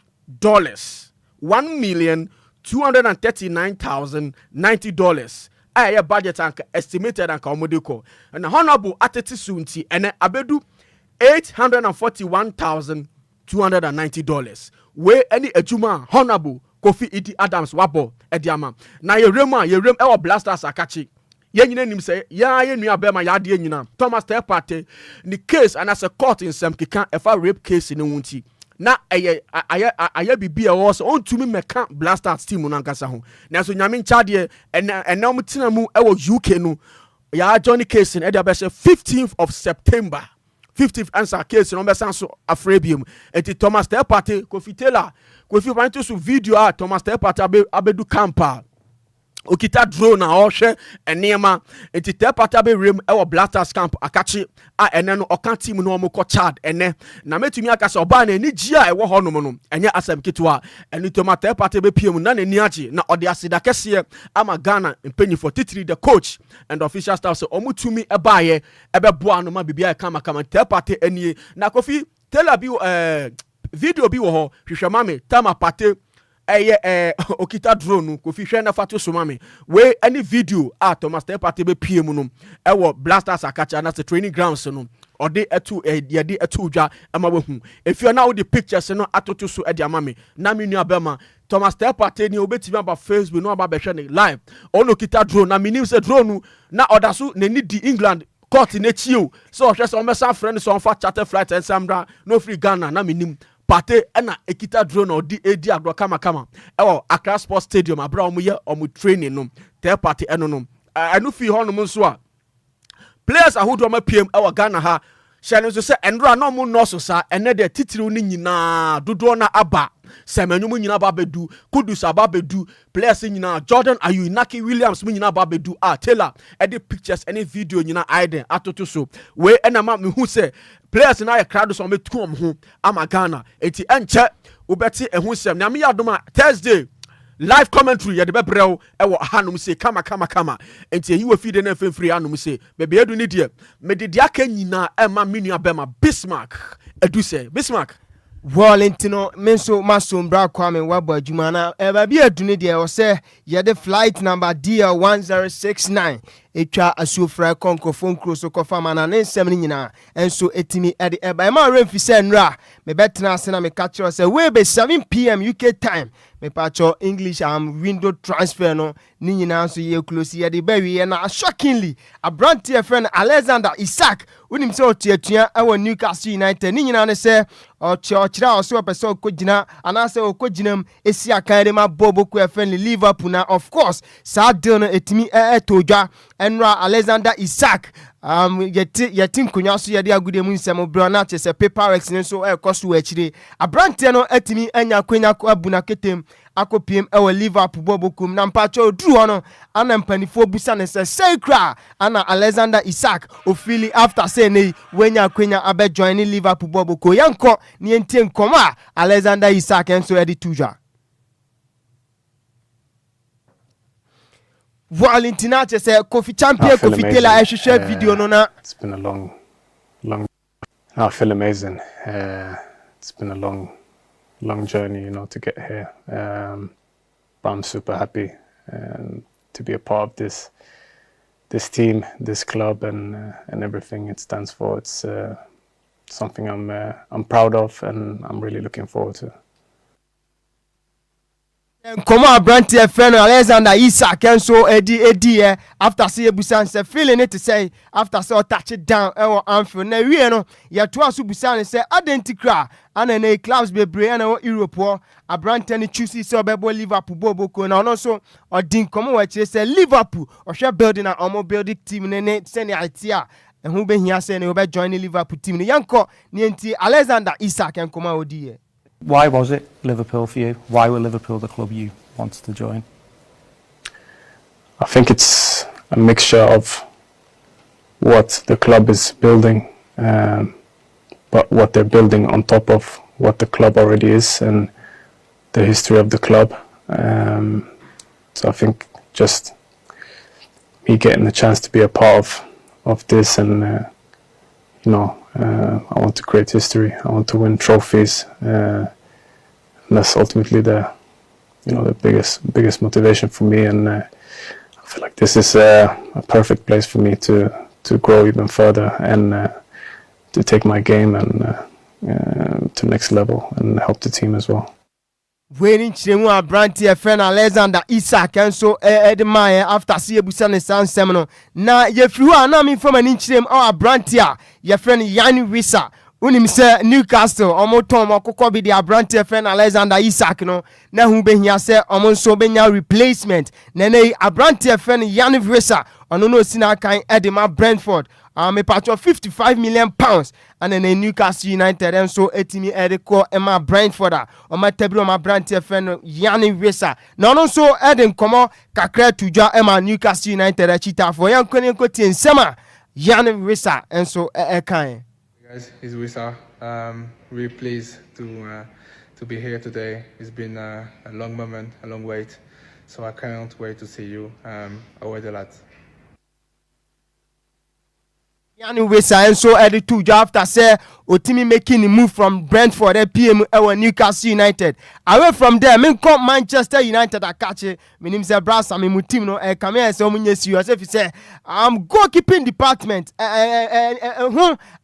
$1,239,090 aya budget anka estimated anka omudi ko na honorable ateti sunti ene abedu $841,290 we any ejuma honorable Kofi Idi Adams wabo ediama na yerem ewo Blasters akachi ye nyina nim say ya ye nua bema ya de nyina Thomas Tepate ni case and as a court in some kika efa rape case ni wunti na aya bibia was on to me meka Blasters team no ankasa ho na so nyame nchade and now mtina mu e wo UK no ya Johnny Case e dey be 15th of September 50th answer case no be sanso afrebium enti Thomas Tepate Kofi Taylor Kofi want to video Thomas Tepate abedu campa okita drone na ohwe enema enti Tepate be rem e wo Blasters camp akachi ene no oka team no mo ko Chad ene na metumi akasa oba na ni gia e wo ho no no enye asem kitwa eni Thomas Tepate be piem na ni agi na ode asida kese ama Ghana mpenyi for titiri the coach and official staff so omutumi e baaye e be boa no ma bibia e kama Tepate enie na Kofi Taylor bi video bi wo ho hwehwe mame Tama Pate okita drone Kofi hwe na fato so mame we any video Thomas Tepate be piem no e wo Blasters akacha na training grounds no ode etu yede etu dwa ama wahu efio na wo the pictures no atoto so e dia mame na menu abema Thomas Tepate ni obetimi aba Facebook no aba behwe ni live ono kita drone na minim se drone na odaso na ni di England court na chio so hwe se o mesa friend so on fa charter flight and samra no free Ghana na minim Pate ena ekita drone odi edi agro kama ewo Accra Sports Stadium abra omu ye omu training no Tepate eno no anu fi ho no nso a players ahodo ma pm ewo Ghana ha shane so se enro na omu no so sa ene de titiri ni nyina dodo na aba semanyu nyina ba bedu Kudus aba bedu players nyina Jordan Ayu Inaki Williams nyina ba bedu Taylor edit pictures any video nyina aiden atoto so we ena ma me hu se players na ya crowd so metu om ho ama Ghana enti enche ubeti ehu sem na me yadoma Thursday live commentary ya de bebrel ewo hanum se kama enti yi we feed na free hanum se bebe edu ni de me de aka nyina ema menu abema Bismarck edu se Bismarck Valentino menso masombra kwame wabo adwuma na ba bi adune de o se ye de flight number DL1069 etwa asuofra konkofon kroso kofa mana ne nsem ni nyina enso etimi e de e ba ma remfi se nra me betena ase na me catch us say we be 7 p.m. UK time me pacho English window transfer no ni nyina so ye close ye de ba wi na shockingly abrantie friend Alexander Isaac unim se otuatua e Newcastle United ni nyina ne se ochira oso pese okogina anase okoginam esi akande ma boboku e friend Liverpool na of course sa deal no etimi tojwa enra Alexander Isaac yetin kunya so yede agude mu nsem bro na chese paperwork ne so ekoso akire abrante no atimi anya kwenya abuna ketem akopiem ewe Liverpool bobokum na mpacho dru hono ana mpanifo busa ne se sekra ana Alexander Isaac ofili after say nei wenya kwenya abe join Liverpool boboko yanko ni entie nkoma Alexander Isaac enso edi tuja Valentina say Kofi champion Kofi Taylor share video no na. It's been a long I feel amazing. It's been a long journey, to get here. But I'm super happy to be a part of this team, this club, and everything it stands for. It's something I'm proud of, and I'm really looking forward to. Come on, Branty friend Alexander Isaac and so Eddie after see Busan say feeling it to say after so touch it down Anfield na we no ya to asu Busan say identical and na clubs be brand na Europe a Branty ni choose so be Liverpool boboko na no so odin come we say Liverpool or share building a omo building team ne send itia and who be here say na be join Liverpool team ni yanko ni enti Alexander Isaac and come odi. Why was it Liverpool for you? Why were Liverpool the club you wanted to join? I think it's a mixture of what the club is building, but what they're building on top of what the club already is and the history of the club. So I think just me getting the chance to be a part of this and I want to create history. I want to win trophies. And that's ultimately the biggest motivation for me. And I feel like this is a perfect place for me to grow even further and to take my game and to next level and help the team as well. Waiting chemu abranti friend Alexander Isaac and so Edmire after see Busan San Semino. Na ye flew na me from an inchim or abrantia, your friend Yani Wisa. unim say Newcastle omo tom okoko bi the abrante friend Alexander Isak no na hu behia say omo nso benya replacement na na abrante friend Yannick Ressa ono no sina kan Edema Brentford me patcho 55 million pounds and then Newcastle United and so etimi edeko Emma Brentford o ma tabri o ma abrante friend Yannick Ressa na ono so eden komo kakra tujwa Emma Newcastle United achita for yankoni nkoti nsema Yannick Ressa and so kan. Guys, it's Wissa. Really pleased to be here today. It's been a long moment, a long wait, so I can't wait to see you. I wait a lot. Yannick Ressa and so early two after say Otimi making the move from Brentford PM or Newcastle United. Away from there, me come Manchester United I catch it. Me name say Brass and me team no come here so me see yourself say goalkeeping department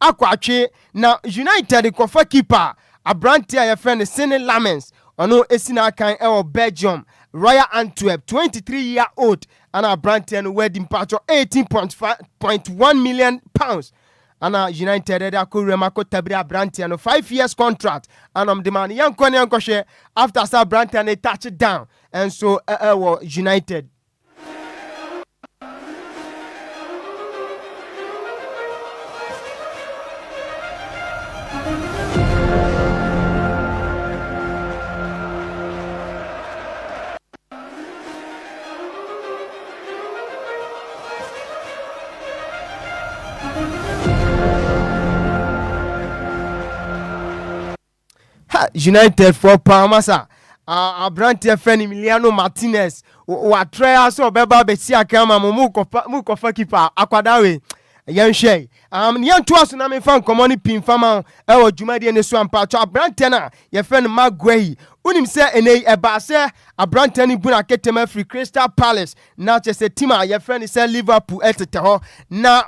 akwache now United the cover keeper Abrante your friend Sene Lamens ono esina kan e Belgium Royal Antwerp 23-year-old and Abrante and wedding patch 18.1 million pounds. And United Remako Tabri Abrante and 5 years contract and the man young Koshe after Sir Abrante and a touchdown and so United. United for Palmasa Abrante friend Emiliano Martinez wa try so beba be si akama mu kofa keeper akwadawe yan shey yan to aso na me fan komoni pin fama e wo dwumade ne so ampa cho Abrante na ye friend Maguire unim se ene eba se Abrante ni buna ketema free Crystal Palace na che se team a ye friend se Liverpool etete ho na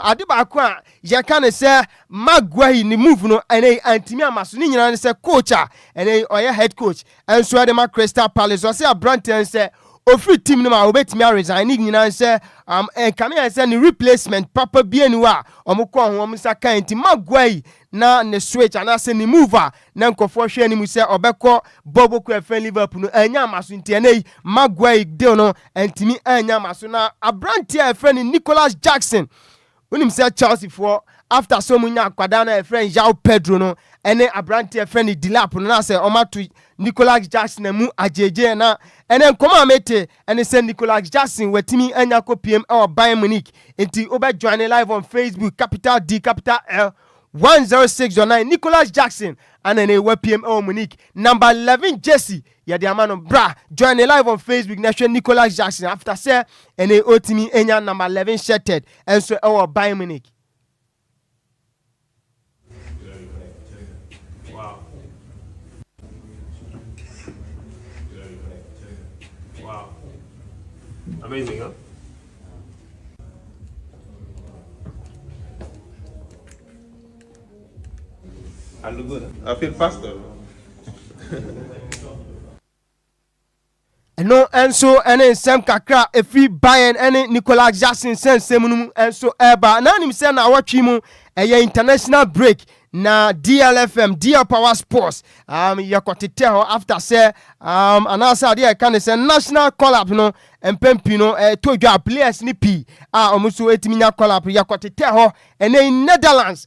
ade ba ko a ye kan se Maguire ni move no ene antimi amaso ni nyina se coach a ene oye head coach and so ade ma Crystal Palace o se Abrante se ofri team no ma obetimi a resign ni nyina se come say ni replacement papa bienu a omukọ ho omsa kan ti Maguire na ne switch and say ni mover na nkofo hwe ni mu say obekọ Bobo friend Liverpool no anya maso ntiene Maguire deal no antimi anya maso na Abrante friend Nicholas Jackson unim say Chelsea for after so munya akwada na friend João Pedro no ene Abrante friend Dilap no na say omatu Nicholas Jackson mu ajeje na ene nkoma mete ene say Nicholas Jackson wetimi anya ko PM or Bayern Munich enti oba join live on Facebook capital D capital L 10609 Nicholas Jackson and ene we PM or Munich number 11 Jesse ya the man bra join live on Facebook nation Nicholas Jackson after say ene otimi enya number 11 shirted and so or Bayern Munich. Amazing, huh? I look good. I feel faster. No, and so and Sam Kakra a free Bayern and Nicholas Jackson sent Semunum and so Eba. Now him say na watch him a international break. Na DLFM DL Power Sports yakotete ho after say anasa dey can say national collab no empempi no to dwa players ni pi omuso etiminya collab yakotete ho in Netherlands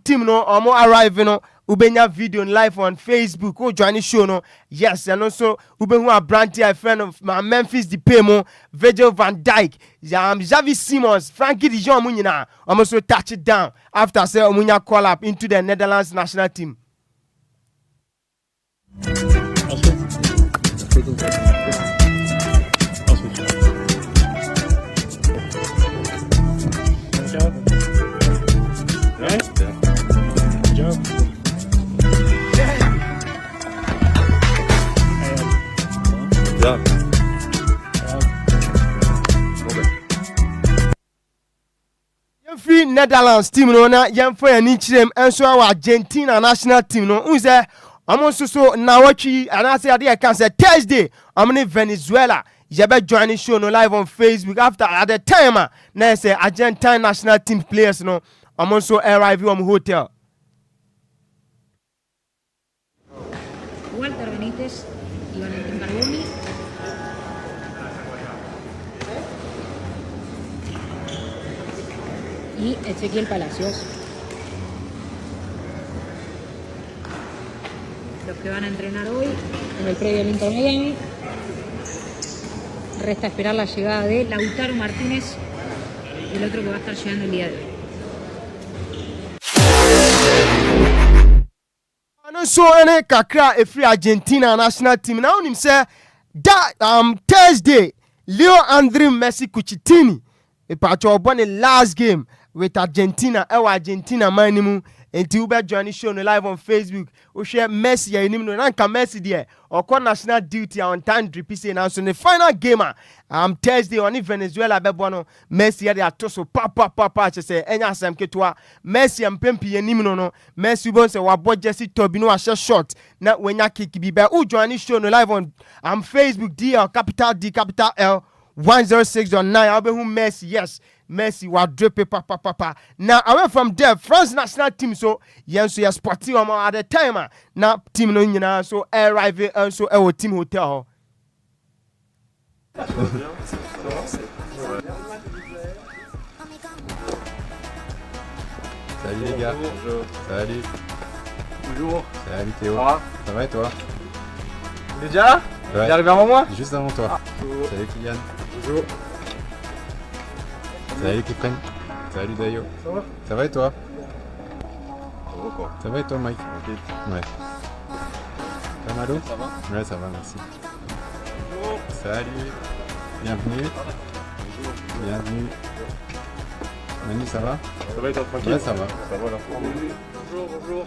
team no arrive no ubenya video live on Facebook o join show no yes and also ubehu Abrante friend of my Memphis Depay mo Virgil van Dijk Xavi Simons Frankie de Jong mu nyina almost touch it down after say omunya call up into the Netherlands national team. Free Netherlands team no na yemfo ani chirem enso our Argentina national team no unse amonso so na watchi anase ade e kan say Thursday amne Venezuela yebe join show no live on Facebook after at the time na say Argentine national team players no amonso arrive on hotel. y Ezequiel Palacios. Los que van a entrenar hoy en el predio del Inter Miami. Resta esperar la llegada de Lautaro Martínez, el otro que va a estar llegando el día de hoy. So ene kakra efri Argentina national team na unim say that Thursday Leo Andre Messi Cucitini e pacho obone last game with Argentina Argentina manimu enti ube join show no live on Facebook o share Messi ya enim no nanka Messi there or national duty on time dripise na so the final game Thursday on Venezuela bebono Messi ya atoso papa say enya asem ketwa Messi ampempi enim no Messi bon say wabo Jesse Tobi no a shot na wenya kick bi be o join show no live on Facebook DL capital D capital L 106.9 Abehu Messi yes Messi wa drip papa. Now away from there, France national team so yenso ya sporty at the time na team no nyina so arrive so our team hotel. Salut les gars. Bonjour. Salut. Bonjour. Salut Théo. Ça va et toi? Déjà? Ouais. T'es arrivé avant moi? Juste avant toi. Bonjour. Salut Kylian. Bonjour. Salut Kipren. Salut Dayo. Ça va? Ça va et toi? Ça va quoi? Ça va et toi Mike? Ok. Ouais. Ça va Malo? Ça va? Ouais ça va merci. Bonjour. Salut. Bienvenue. Bonjour. Bienvenue. Manu ça va? Ça va et toi tranquille? Ouais ça va. Ça va là. Bonjour.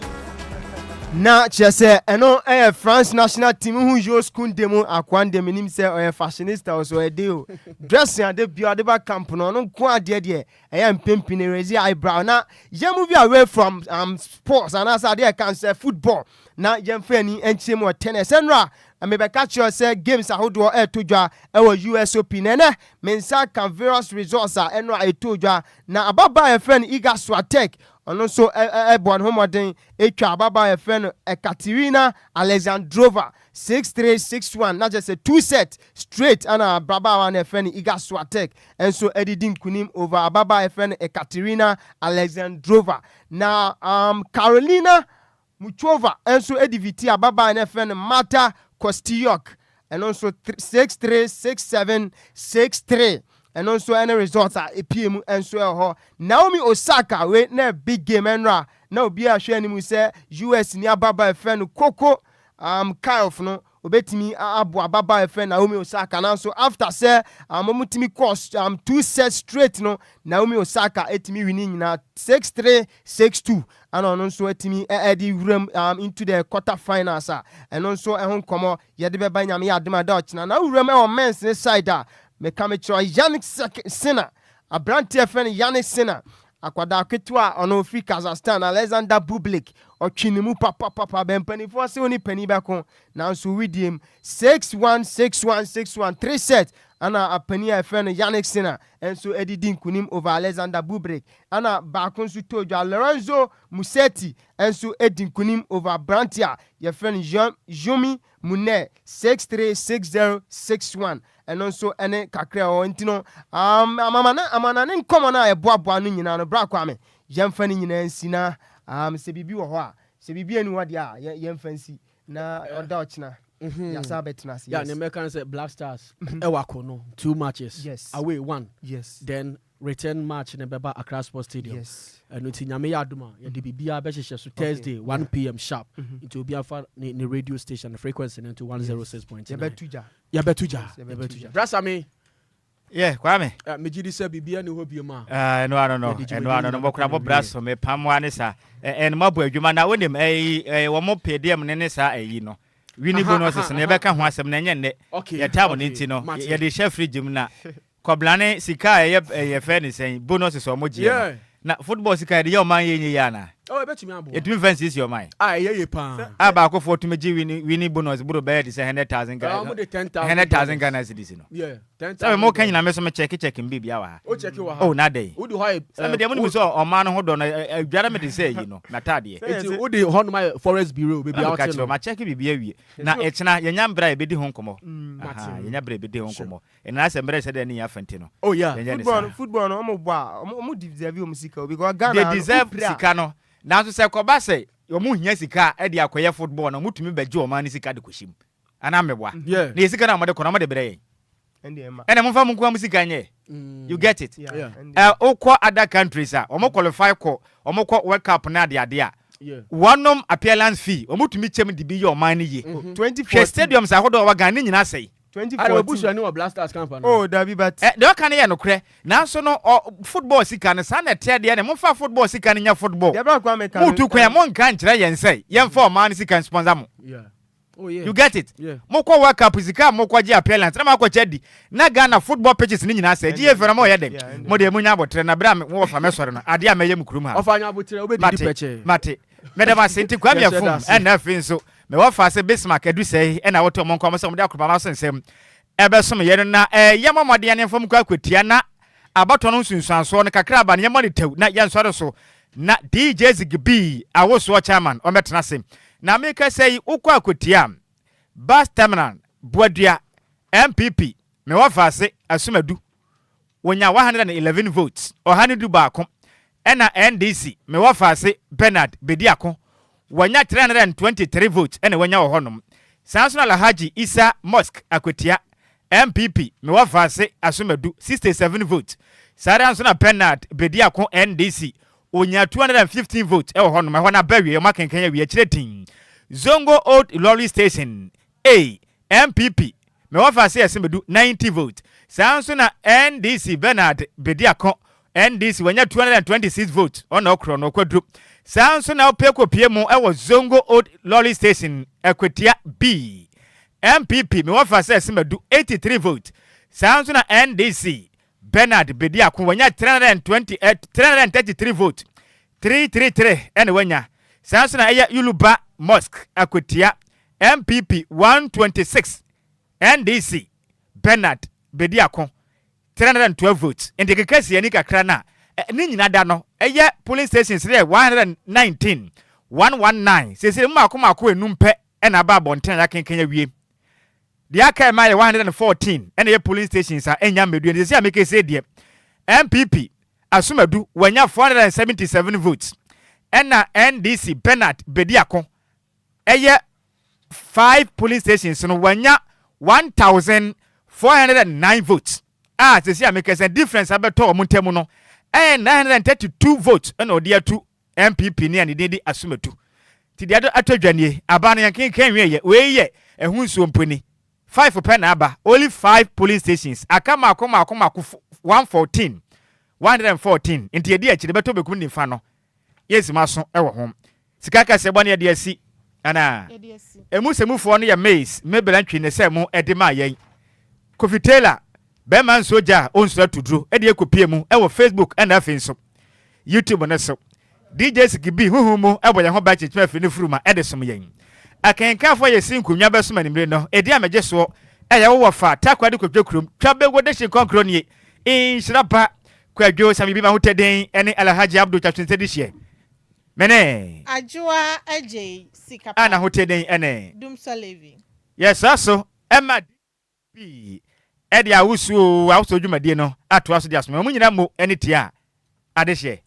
Na chese eno France national team who jo school demo akwande menim say o fashionista so e dey o dressing ade bia de ba camp no nko ade de e mpempi ne rezi eyebrow na ye move away from sports and as ade can say football na ye mfani enchie mo tennis enra me be catch you say games ahodo e tojwa e wo US Open ne mensa can various resources enra e tojwa na ababa e friend Iga Swiatek ono so bon homoden etwa ababa e friend Ekaterina Alexandrova 6-3 6-1 na just a 2 set straight and ababa one e friend Iga Swiatek and so editing kunim over ababa e friend Ekaterina Alexandrova na Carolina Muchova and so ediviti ababa and friend Marta Kostyuk and also 6-3 6-7 6-3 and also any results are APM and so Naomi Osaka we na big game enra na obi a hwe animu say US ni ababa e friend Coco Kyle no obetimi abu ababa e friend Naomi Osaka na so after say momutimi course 2 sets straight no Naomi Osaka etimi winning na 6-3 6-2 and on so etimi edi room into the quarter finals and also ehon komo ye de beba nyame adema dutch na room e on men's side me kame cho Yannick Sinner abrante friend Yannick Sinner akwada ketwa ono free Kazakhstan Alexander Bublik otwinimu papa bempani for se oni pani beko na so widim 6-1 6-1 6-1 3 set ana apani a friend Yannick Sinner and so edidin kunim over Alexander Bublik ana bakon su tojo Lorenzo Musetti and so edin kunim over Brantia your friend Jomi Mune 6-3 6-0 6-1 and also ene kakra o ntino amana ne nkomo na eboaboa no nyina no bra kwa me yemfa ne nyina nsina se bibi wo ho a se bibi anu wade a yemfa nsi na oda ochina ya sabetna si yeah the American say Black Stars ewako no 2 matches yes away 1 yes then return match in Beba Accra Sports Stadium yes and uti nyame yaduma ya de bibia be hye so Thursday 1 p.m. sharp into obi afa ni radio station the frequency into 106.9 ya betuja brasa me yeah kwame me gidi say bibia ni ho biema no bokra bo braso me pamwa ne sa en mabu adwuma na wonim wo mo pdm ne sa ayi no wini bonus ne be ka ho asem na nye ne ya tabo ne nti no ya de chef fridge mu na koblane sika ye fe ne sen bonus so mo je na football sika de yo man ye yana Oh, I bet you me. It means is your mind. Ah, yeah, pa. About for to me winning bonus buru bed is 100,000 Ghana. 100,000 Ghana cedis. Yeah, 10,000. So more can you na me checking bibi awa. Oh, check you. Oh, na day. Who do I? Some de mo so o man hold on Jara me say, you know, na tade. Who dey hold my forest bureau baby out here. Ma check bibi awie. Na etna yenya mbra e be di ho nkomo. Aha, yenya mbra e be di ho nkomo. E na se mbra se de ni afente no. Oh yeah. Football no omo deserve o musika because Ghana they deserve sika no. Na so se koba se omo hia sika e de akoye football no mutumi beje o man sika de koshim. Ana meboa. Na sika na mo de kono mo de breye. And I'm from Musika. You get it? Oko other countries are omo qualify ko omo ko World Cup na de ade a. One appearance fee omo to meet them the be your money ye. 2014 stadiums are hodo wa Ghana nyina say. 2014 Blasters campaign. Oh, Dabi but de kan ye no kre. Na so no football sika ne sa na tie de mo fa football sika ne nya football. Mo tu kwan mo nkan kire yen say. Yen for man sika sponsor mo. Yeah. Oh yeah. You get it? Yeah. Moko World Cup zika moko ji appearance na mako chedi. Na Ghana football pitches ni nyina say. GF na mo ye dem. Mo de munya abotre na bra me wo fa me sore no. Ade a meye mukrum ha. Ofa nya abotre obedi peche. Mate. Me dem asenti kwa me fum. And na fin so. Me wo fa se Bismarck edu say e na woto mo nko so mo de akroba ma sensem. Ebe so me ye na yema mode ne fam kwa kwatia na abato no sunsuanso no kakra ba ne yema ne tew na ye nsore so na DJ Zigby awoso chairman o metena sem. Na make say ukwa kwatia bus terminal Boadua MPP me wafa se asumadu wonya 111 votes o hanedu baako ena NDC me wafa se Bernard Bediako wonya 323 votes ena wonya wo honom Sansona Lahaji Isa Mosque akwatia MPP me wafa se asumadu 67 votes Sansona Bernard Bediako NDC wonya 215 votes e wo honom ho na bawie makenkan ya wie kiretin Zongo Old Lorry Station A MPP me wafa say asembedu 90 votes Sansona NDC Bernard Bediako NDC wanya 226 votes on okro no kwadru Sansona opeko piemu e wo Zongo Old Lorry Station Ekwetia B MPP me wafa say asembedu 83 votes Sansona NDC Bernard Bediako wanya 333 votes 333 ene wanya Sansona eya Lumba Mosque Ekwetia MPP 126 NDC Bernard Bediako 312 votes indi kekasi ani kakra na ni nyina da no eye polling stations there 119 119 sese mako enumpe na ba bonten ya kenkenya wie dia kai ma 114 eye polling stations a enya medu sese ameke se die MPP asumadu wanya 477 votes na NDC Bernard Bediako eye 5 police stations no wanya 1409 votes sisi ameke se difference abeto omuntemu no 932 votes na odia tu MPP ni ani dedi asumetu ti dia atodwane aba no yanken wieye we ye ehunso mponi 5 pen na aba only 5 police stations akama 114 inti edi akire beto bekum ni fa no yes maso ewo hom sikaka se bone edi asi ana emusemufo no ya maze mebelantwi ne se mu edema yen Kofitela Beman Soja onsura tudro ede ekopie mu ewo Facebook and afinso YouTube ne so DJ Sikibi huhumu ebo ye ho ba chechima fi ne furuma ede som yen akenka fo ye sinkunwa beso manimre no ede ameje so eye wo fa takwade kodwekrum twabe godeshin konkro nie Nhyiraba Kwadwo Sammy bi ma hoteden ene Alhaji Abdul Chatwintedishie Mene Adjoa Agyei Sikapa ana hoteden ene Dumsa Levi Yes also Emma B Edi awusu dwumadie no ato aso di aso mo nyina mo ene tia adehye